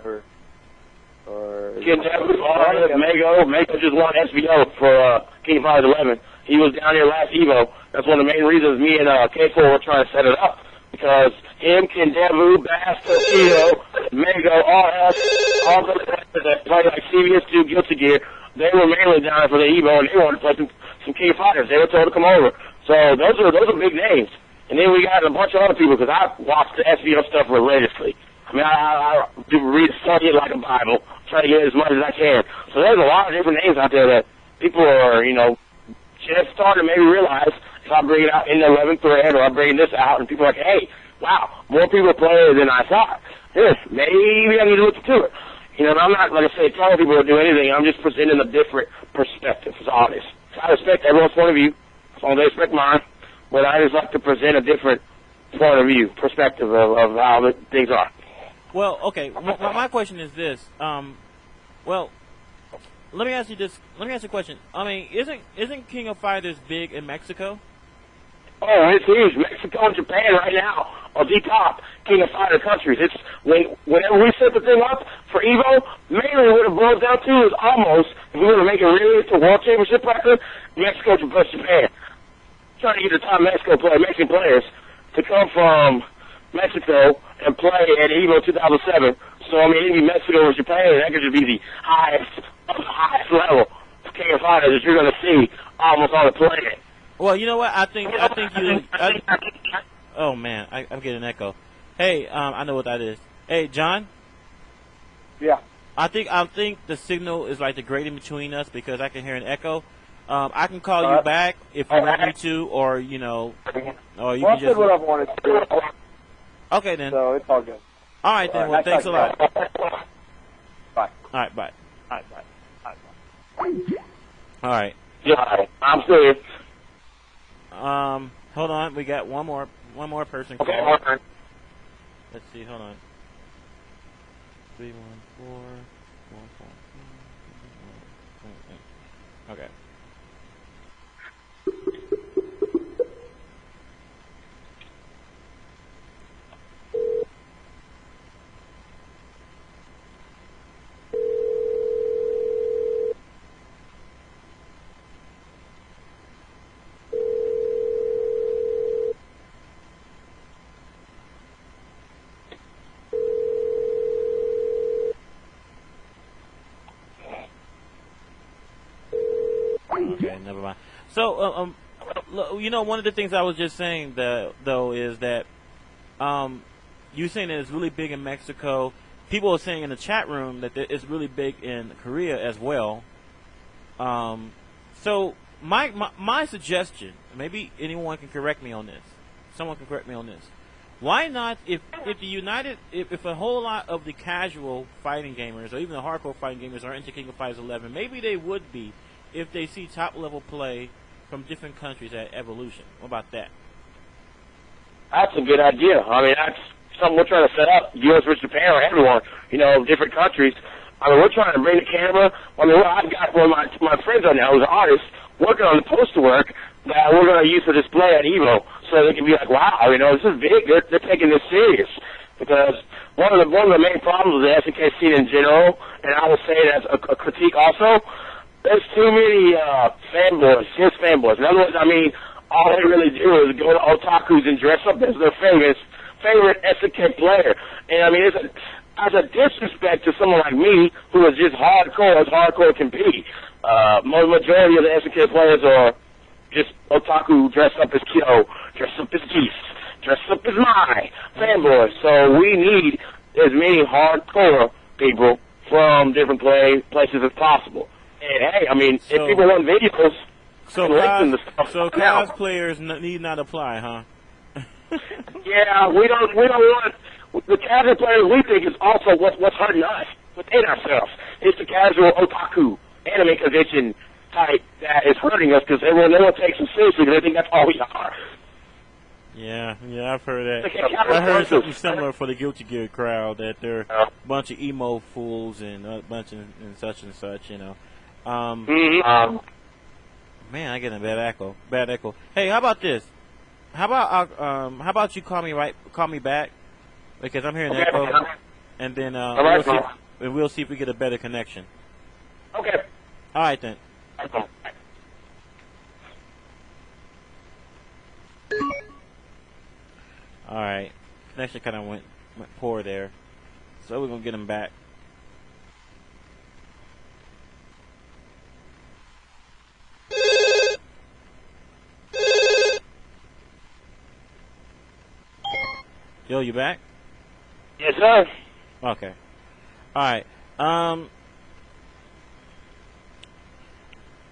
or Mago just won SVO for King of Fighters 11. He was down here last Evo. That's one of the main reasons me and K4 were trying to set it up. Because him, Kendevu, Bass, Torpedo, Mago, RS, all those players that play like CVS2, Guilty Gear, they were mainly down for the Evo, and they wanted to play some King of Fighters. They were told to come over. So those are big names. And then we got a bunch of other people, because I watched the SVO stuff religiously. I mean, I study it like a Bible, try to get as much as I can. So there's a lot of different names out there that people are, just starting to maybe realize if I bring it out in the 11th thread or I bring this out and people are like, hey, wow, more people play it than I thought. Maybe I need to look into it. I'm not, like I say, telling people to do anything. I'm just presenting a different perspective. It's honest. So I respect everyone's point of view. As long as they respect mine. But I just like to present a different point of view, perspective of how things are. Well, okay. My question is this. Let me ask you a question. I mean, isn't King of Fighters big in Mexico? Oh, it's huge. Mexico and Japan right now are the top King of Fighter countries. It's whenever we set the thing up for Evo, mainly what it boils down to is almost, if we were to make it really to World Championship record, Mexico versus Japan. Trying to get the top Mexican players to come from Mexico and play at Evo 2007. So, I mean, it'd be Mexico versus Japan, and that could just be the highest level of King of Fighters that you're going to see almost on the planet. Well, you know what? I think oh man, I'm getting an echo. Hey, I know what that is. Hey, John. Yeah. I think the signal is like the grating between us because I can hear an echo. I can call you back if you want me to, or or you can just. What I've wanted to do. Okay then. So it's all good. All right then. Well, thanks a lot. Bye. All right, bye. All right, bye. All right, bye. All right. Yeah, I'm serious. Hold on. We got one more person Okay, call. okay. Let's see. Hold on. 314. Okay. Okay, never mind. So, one of the things I was just saying, though, is that you saying that it's really big in Mexico. People are saying in the chat room that it's really big in Korea as well. So, my suggestion, maybe anyone can correct me on this. Someone can correct me on this. Why not, if a whole lot of the casual fighting gamers, or even the hardcore fighting gamers, are into King of Fighters 11, maybe they would be if they see top-level play from different countries at Evolution. What about that? That's a good idea. I mean, that's something we're trying to set up, U.S. versus Japan, or everyone, different countries. I mean, we're trying to bring the camera. I mean, I've got one of my friends right now who's an artist working on the poster work that we're going to use for display at EVO, so they can be like, wow, this is big. They're taking this serious. Because one of the main problems with the SNK scene in general, and I will say that's a critique also, there's too many fanboys, just fanboys. In other words, I mean, all they really do is go to otakus and dress up as their favorite SNK player. And I mean, as a disrespect to someone like me, who is just hardcore as hardcore can be. Majority of the SNK players are just otaku dressed up as Kyo, dressed up as Geese, dressed up as my fanboys. So we need as many hardcore people from different places as possible. And hey, I mean, if people want videos, so cosplayers need not apply, huh? Yeah, we don't want the casual players. We think is also what's hurting us within ourselves. It's the casual otaku anime convention type that is hurting us because no one takes them seriously because they think that's all we are. Yeah, I've heard that. I heard something similar for the Guilty Gear crowd, that they're a bunch of emo fools and a bunch of and such. Man, I get a bad echo. Hey, how about this? How about you call me back, because I'm hearing an echo, and then we'll see if we get a better connection. Okay. All right then. All right. Connection kind of went poor there, so we're gonna get him back. Yo, you back? Yes, sir. Okay. All right.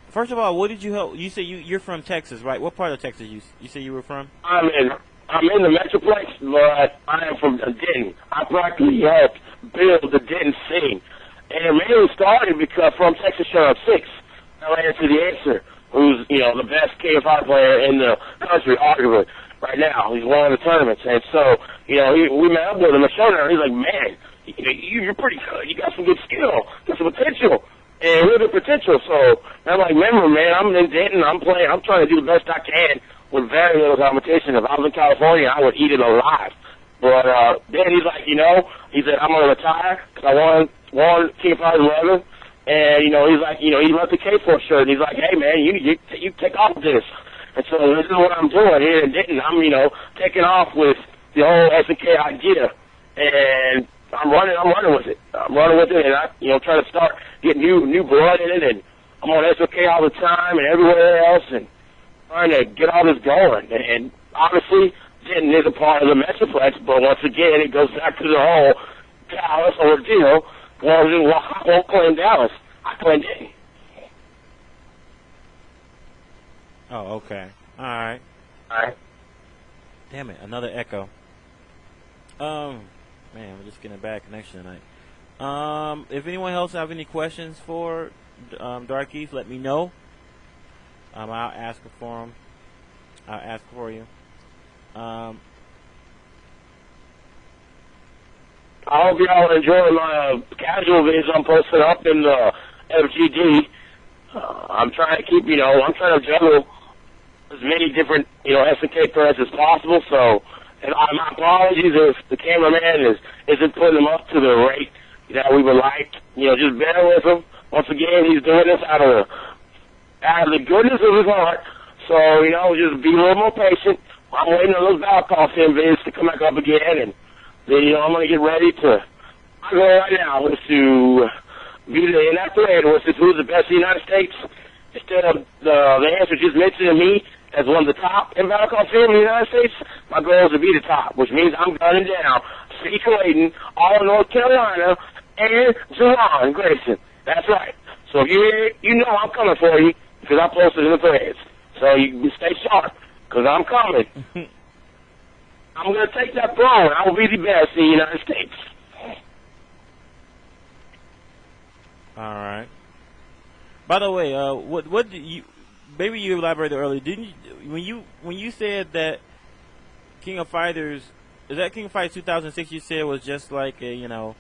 First of all, what did you help? You say you're from Texas, right? What part of Texas you say you were from? I'm in the Metroplex, but I am from Denton. I practically helped build the Denton scene, and it mainly started because from Texas Showdown 6, I ran into the Answer, who's the best KFI player in the country, arguably. Right now, he's won the tournaments, and so we met up with him at Showdown. He's like, man, you're pretty good. You got some good skill, got some potential, and really good potential. So I'm like, remember, man, I'm in Denton. I'm playing. I'm trying to do the best I can with very little competition. If I was in California, I would eat it alive. But then he's like, he said, I'm gonna retire because I won King of Fighters 11, and he's like, he left the K4 shirt, and he's like, hey, man, you take off this. And so this is what I'm doing here in Denton. I'm, taking off with the whole SNK idea, and I'm running with it. I'm running with it, and I, trying to start getting new blood in it, and I'm on SNK all the time and everywhere else, and trying to get all this going. And obviously, Denton is a part of the Metroplex, but once again, it goes back to the whole Dallas ordeal. Well, I won't claim Dallas. I claim Denton. Oh, okay. All right. Damn it, another echo. Man, we're just getting a bad connection tonight. If anyone else have any questions for Dark Geese, let me know. I'll ask for them. I'll ask for you. I hope y'all enjoy my casual videos I'm posting up in the FGD. I'm trying to keep, I'm trying to juggle as many different, SNK threads as possible. So, and my apologies if the cameraman isn't putting them up to the rate that we would like. Just bear with him. Once again, he's doing this out of the goodness of his heart. So, just be a little more patient. I'm waiting on those Battle Call Sim videos to come back up again, and then, I'm going to get ready to, my goal right now is to be in that thread, which is who's the best in the United States. Instead of the answer just mentioning me as one of the top in Battle Call Sim in the United States, my goal is to be the top, which means I'm gunning down C. Clayton, all of North Carolina, and Javon Grayson. That's right. So if you hear it, I'm coming for you because I posted in the threads. So you stay sharp because I'm coming. I'm going to take that throne. I will be the best in the United States. All right. By the way, what did you? Maybe you elaborated earlier. Didn't you when you said that King of Fighters? Is that King of Fighters 2006? You said was just like a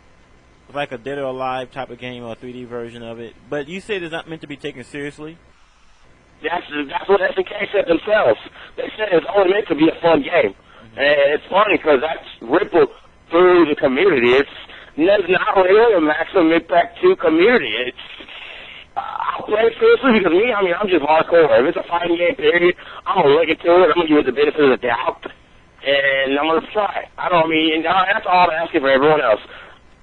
like a Dead or Alive type of game or a 3D version of it. But you said it's not meant to be taken seriously. That's what SNK said themselves. They said it's only meant to be a fun game. And it's funny because that's rippled through the community. It's not really a Maximum Impact 2 community. I'll play it seriously because I'm just hardcore. If it's a fighting game, period, I'm going to look into it. I'm going to give it the benefit of the doubt. And I'm going to try it. That's all I'm asking for everyone else.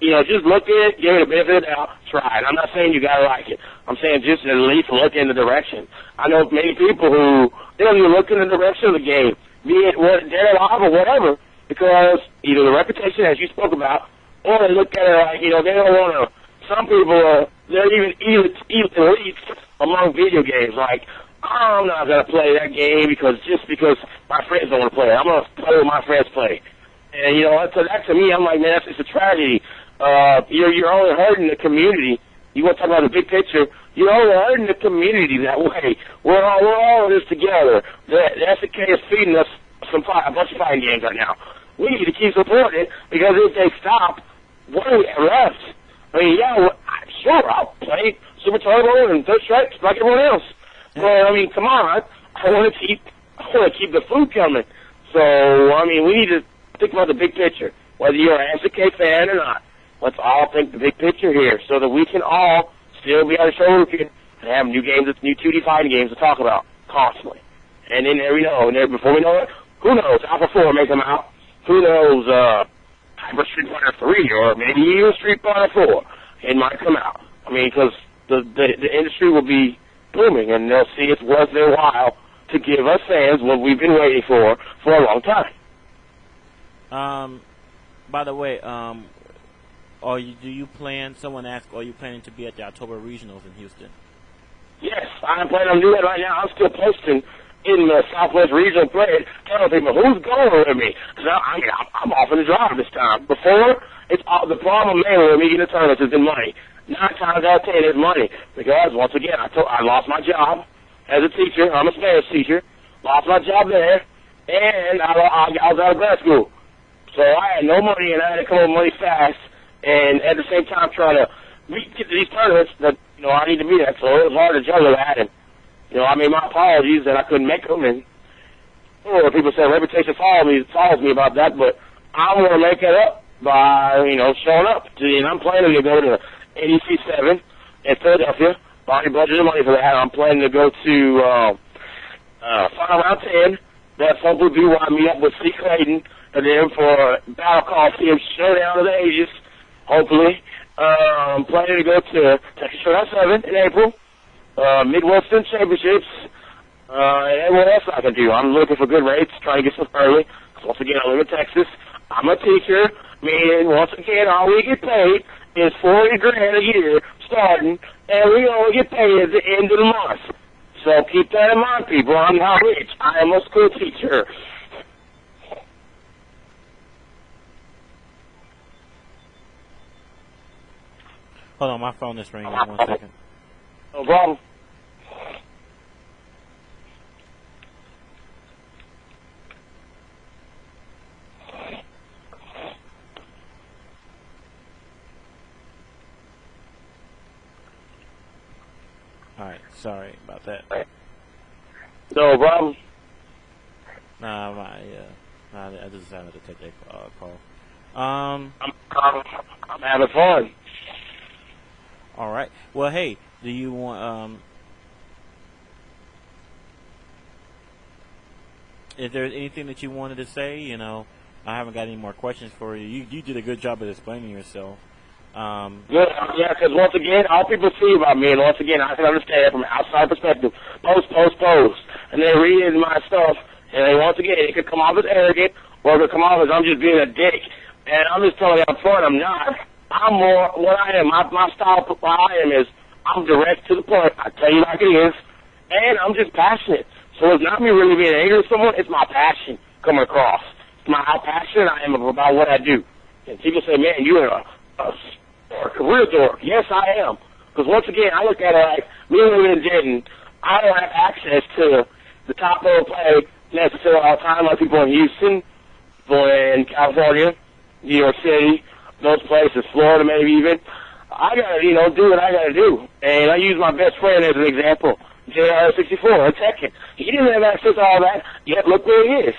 Just look at it, give it a benefit of the doubt, try it. I'm not saying you got to like it. I'm saying just at least look in the direction. I know many people who, they don't even look in the direction of the game, be it Dead or Alive or whatever, because either the reputation, as you spoke about, or they look at it like, they don't want to, some people, they're even elites among video games, like, I'm not going to play that game because my friends don't want to play it. I'm going to play what my friends play. And, so that to me, I'm like, man, that's just a tragedy. You're only hurting the community. You want to talk about the big picture, you're only hurting the community that way. We're all in this together. The SNK is feeding us a bunch of fighting games right now. We need to keep supporting it because if they stop, what do we have left? Sure, I'll play Super Turbo and Third Strike like everyone else. But come on, I want to keep the food coming. So we need to think about the big picture, whether you're an SNK fan or not. Let's all think the big picture here so that we can all still be on the show and have new 2D fighting games to talk about constantly. And then there we know, and before we know it, who knows, Alpha 4 may come out. Who knows, Hyper Street Fighter 3 or maybe even Street Fighter 4. It might come out. Because the industry will be booming and they'll see it's worth their while to give us fans what we've been waiting for a long time. By the way, someone asked, are you planning to be at the October Regionals in Houston? Yes, I'm planning on doing that right now. I'm still posting in the Southwest Regional thread, telling people who's going with me. Because I'm off in the drive this time. Before, the problem mainly with me getting the tournaments has been money. 9 times out of 10 is money. Because, once again, I lost my job as a teacher. I'm a Spanish teacher. Lost my job there. And I was out of grad school. So I had no money, and I had to come up with money fast. And at the same time, trying to get to these tournaments that I need to be at. So it was hard to juggle that. And I made my apologies that I couldn't make them. And people say reputation follows me about that, but I want to make it up by showing up. And I'm planning to go to ADC 7 in Philadelphia. Already budgeted money for that. I'm planning to go to Final Round 10. That's hopefully be where I meet up with C. Clayton and then for Battle Call Sim Showdown of the Ages. Hopefully, I'm planning to go to Texas Showdown 7 in April. Midwestern Championships, and what else I can do. I'm looking for good rates, trying to get some early. Once again, I live in Texas. I'm a teacher, meaning once again, all we get paid is $40 grand a year starting, and we only get paid at the end of the month. So keep that in mind, people. I'm not rich. I am a school teacher. Hold on, my phone is ringing. 1 second. No problem. All right, sorry about that. No problem. Nah, I just decided to take that call. I'm having fun. All right. Well, hey, do you want? Is there anything that you wanted to say? You know, I haven't got any more questions for you. You did a good job of explaining yourself. Yeah, because once again, all people see about me, and once again, I can understand from an outside perspective. Post, and they read my stuff, and then once again, it could come off as arrogant, or it could come off as I'm just being a dick. And I'm just telling you up front, I'm not. I'm more what I am. My style, what I am is I'm direct to the point. I tell you like it is, and I'm just passionate. So it's not me really being angry with someone. It's my passion coming across. It's how passionate I am about what I do. And people say, man, you're a career dork. Yes, I am. Because once again, I look at it like me living in Denton, I don't have access to the top level play necessarily all the time, like people in Houston, people in California, New York City, those places, Florida maybe even. I gotta, do what I gotta do. And I use my best friend as an example, JR64 in Tekken. He didn't have access to all that, yet look where he is.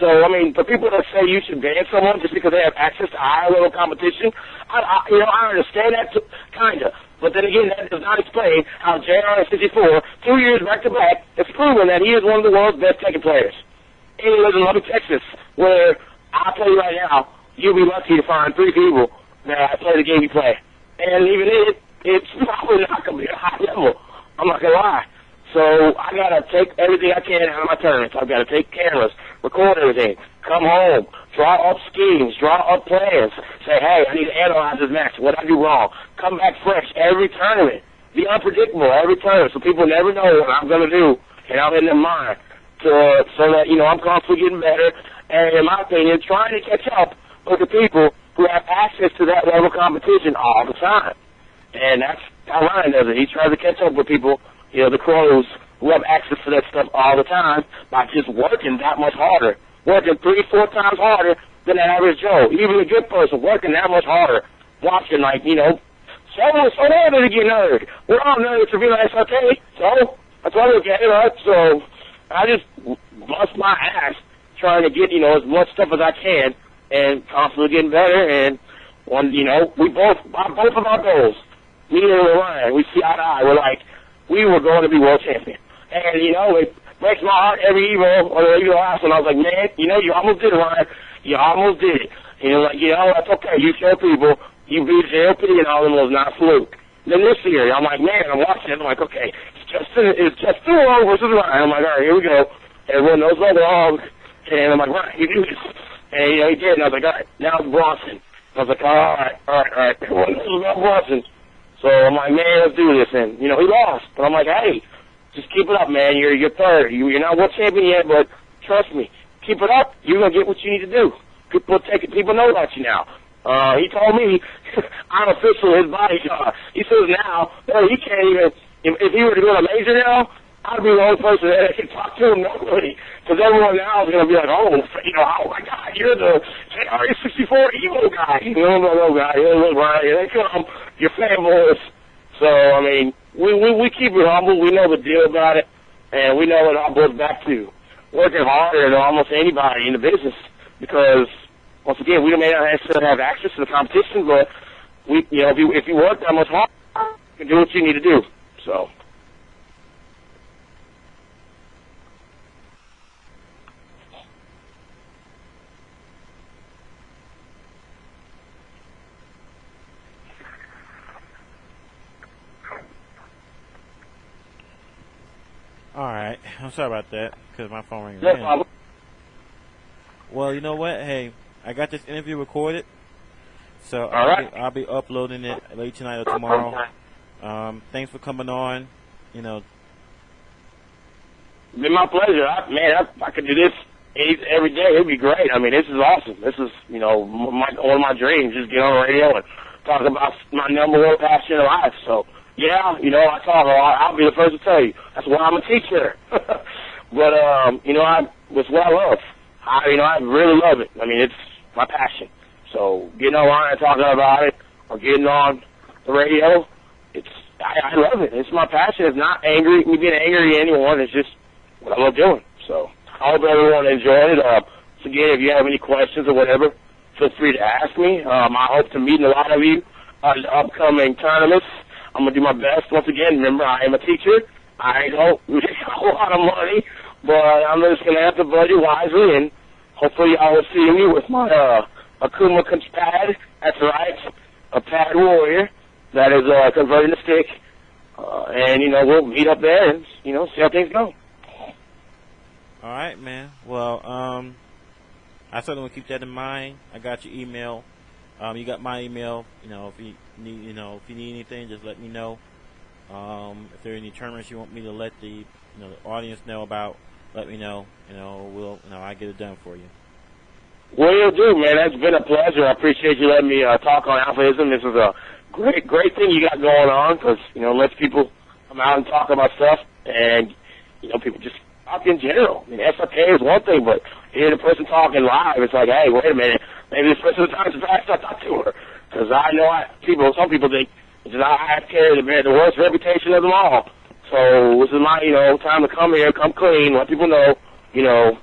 So, I mean, for people that say you should ban someone just because they have access to higher level competition, I understand that kind of. But then again, that does not explain how JR64, 2 years back to back, has proven that he is one of the world's best Tekken players. And he lives in Lubbock, Texas, where I'll tell you right now, you'll be lucky to find 3 people that play the game you play. And even it's probably not going to be a high level. I'm not going to lie. So I got to take everything I can out of my tournaments. I've got to take cameras, record everything, come home, draw up schemes, draw up plans, say, hey, I need to analyze this match. What did I do wrong? Come back fresh every tournament. Be unpredictable every tournament so people never know what I'm going to do, and I'm in their mind so that, I'm constantly getting better. And in my opinion, trying to catch up with the people who have access to that level of competition all the time. And that's how Ryan does it. He tries to catch up with people, the pros who have access to that stuff all the time by just working that much harder, working 3-4 times harder than the average Joe. Even a good person working that much harder, watching so hard to get nerd. We're all nerds to be like, okay, so that's why I look at it, right? So I just bust my ass trying to get, as much stuff as I can and constantly getting better. And we both of our goals, me and Ryan, we see eye to eye. We're like, we were going to be world champion. And, it breaks my heart every Evo, or the Evo last one. I was like, man, you almost did it, Ryan. You almost did it. And you're like, that's okay. You show people you beat JLP and all them was not a fluke. Then this year, I'm like, man, I'm watching it. I'm like, okay, it's just too long versus Ryan. I'm like, all right, here we go. Everyone knows about the dog. And I'm like, Ryan, you do this. And, he did. And I was like, all right, now it's Bronson. I was like, all right. Everyone knows about Bronson. So I'm like, man, let's do this. And, he lost. But I'm like, hey, just keep it up, man. You're third. You're not world champion yet, but trust me, keep it up. You're going to get what you need to do. People know about you now. He told me I'm official his bodyguard. He says now, he can't even, if he were to go to major now, I'd be the only person that can talk to him normally. Because everyone now is going to be like, oh my God, you're the JR64 Evo guy. No guy. Look, Ryan, here they come. Your fanboys. So, I mean, we keep it humble. We know the deal about it. And we know it all goes back to working harder than almost anybody in the business. Because, once again, we may not necessarily have access to the competition, but if you work that much harder, you can do what you need to do. So. All right. I'm sorry about that because my phone rang. No problem. Well, you know what? Hey, I got this interview recorded, so I'll be uploading it late tonight or tomorrow. Thanks for coming on. It's been my pleasure. I could do this every day. It'd be great. I mean, this is awesome. This is, one of my dreams. Just get on the radio and talk about my number one passion in life. So, yeah, you know, I talk a lot. I'll be the first to tell you. That's why I'm a teacher. But, you know, it's what I love. I really love it. I mean, it's my passion. So getting online and talking about it or getting on the radio, I love it. It's my passion. It's not me being angry at anyone. It's just what I love doing. So I hope everyone enjoyed it. So again, if you have any questions or whatever, feel free to ask me. I hope to meet a lot of you at the upcoming tournaments. I'm going to do my best. Once again, remember, I am a teacher. I don't make a lot of money, but I'm just going to have to budget wisely, and hopefully I will see me with my Akuma pad. That's right, a pad warrior that is converting the stick. And, you know, we'll meet up there and, you know, see how things go. All right, man. Well, I certainly will keep that in mind. I got your email. You got my email. You know, if you need anything, just let me know. If there are any tournaments you want me to let the audience know about, let me know. I get it done for you. Will do, man. That's been a pleasure. I appreciate you letting me talk on AlphaISM. This is a great thing you got going on, because lets people come out and talk about stuff, and people just talk in general. I mean, SNK is one thing, but hearing a person talking live, it's like, hey, wait a minute, maybe this person times fast I talk to her, because I know some people think that I carry the worst reputation of them all. So this is my time to come here, come clean, let people know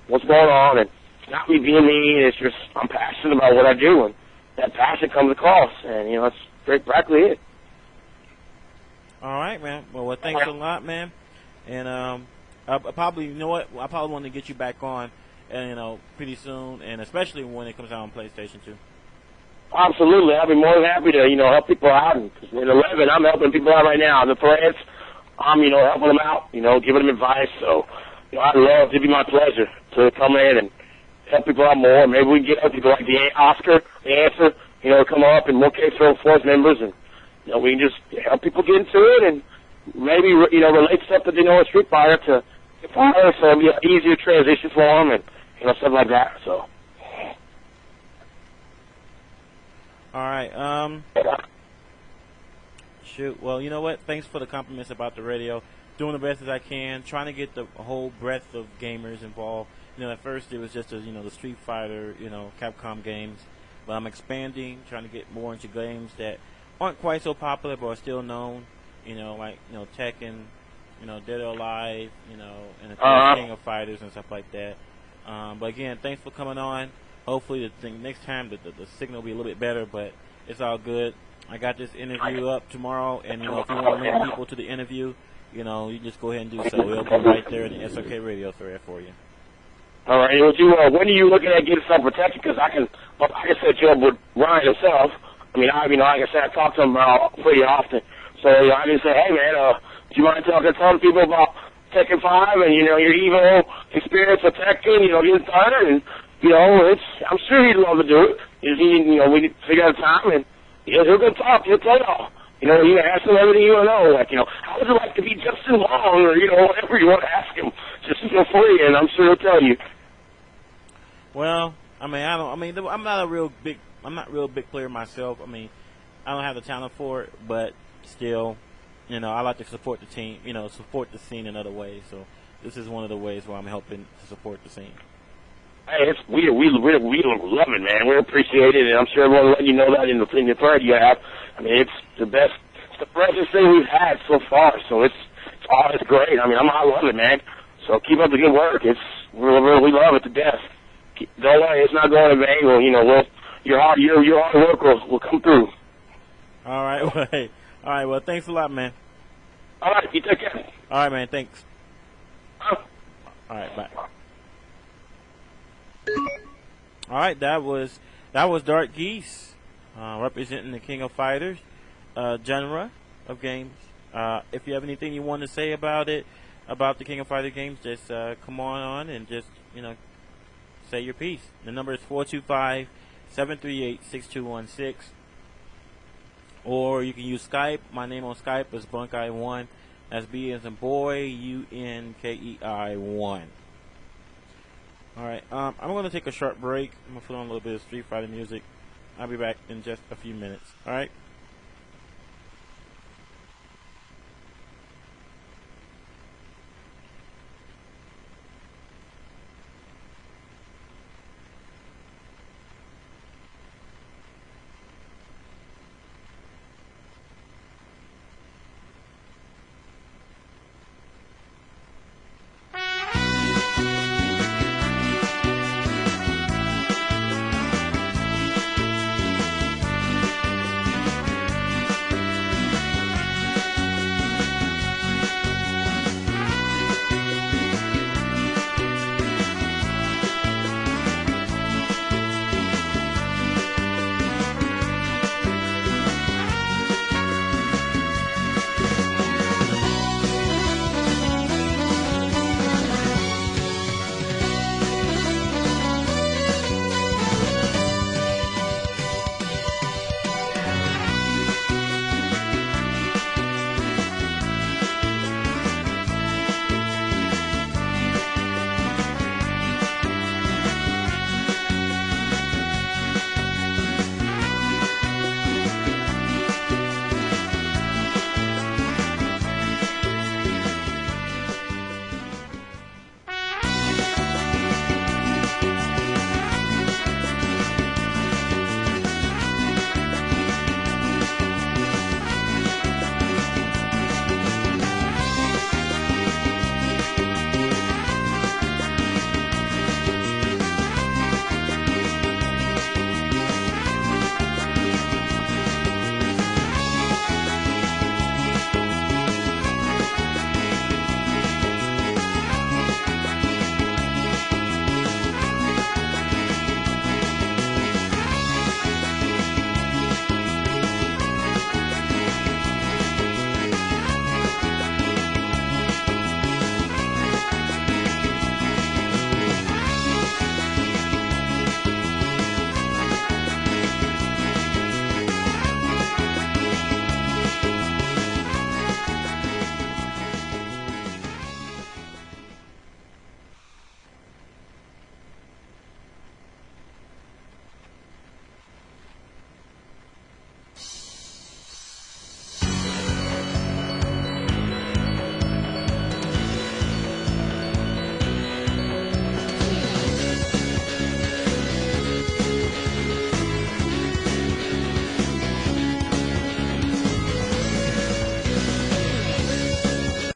what's going on, and it's not me being mean. It's just I'm passionate about what I do, and that passion comes across, and that's practically it. All right, man. Well, thanks a lot, man. And I probably want to get you back on, and pretty soon, and especially when it comes out on PlayStation 2. Absolutely, I'll be more than happy to help people out. And at 11, I'm helping people out right now. The threads, I'm helping them out, giving them advice. So I'd love to be my pleasure to come in and help people out more. Maybe we can get other people like the Oscar, the Answer, come up and more K-Force members, and we can just help people get into it and maybe relate stuff that they know in Street Fighter to Fighter, so it'll be an easier transition for them, and stuff like that. So. All right. Shoot. Well, you know what? Thanks for the compliments about the radio. Doing the best as I can, trying to get the whole breadth of gamers involved. At first it was just the Street Fighter, Capcom games, but I'm expanding, trying to get more into games that aren't quite so popular but are still known. Like Tekken, Dead or Alive, and of course King of Fighters and stuff like that. But again, thanks for coming on. Hopefully the next time the signal will be a little bit better, but it's all good. I got this interview up tomorrow, and if you want to link people to the interview, you can just go ahead and do so. It'll be right there in the SNK radio thread for you. All right. When are you looking at getting some protection? Because I can set you up with Ryan himself. I mean, like I said, I talk to him pretty often. So I can say, hey man, do you mind talking to some people about Tekken 5 and your Evo experience with Tekken? Getting started, and I'm sure he'd love to do it. We need to figure out a time, and he'll go talk. He'll tell y'all. You can ask him everything you want to know. Like, how would you like to be Justin Long, or whatever you want to ask him, just feel free, and I'm sure he'll tell you. Well, I'm not real big player myself. I mean, I don't have the talent for it, but still, I like to support the team. Support the scene in other ways. So this is one of the ways where I'm helping to support the scene. Hey, we love it, man. We appreciate it, and I'm sure everyone will let you know that in the thread you have. I mean, it's the best, it's the freshest thing we've had so far. So it's great. I mean, I love it, man. So keep up the good work. We love it to death. Don't worry, it's not going in vain. Well, your hard work will come through. All right, well, hey. All right, well, thanks a lot, man. All right, you take care. All right, man, thanks. All right, bye. All right, that was Dark Geese, representing the King of Fighters genre of games. If you have anything you want to say about it, about the King of Fighter games, just come on and just say your piece. The number is 425-738-6216, or you can use Skype. My name on Skype is Bunkeye1. That's B as in boy, UNKEI1. All right, I'm going to take a short break. I'm going to put on a little bit of Street Fighter music. I'll be back in just a few minutes. All right.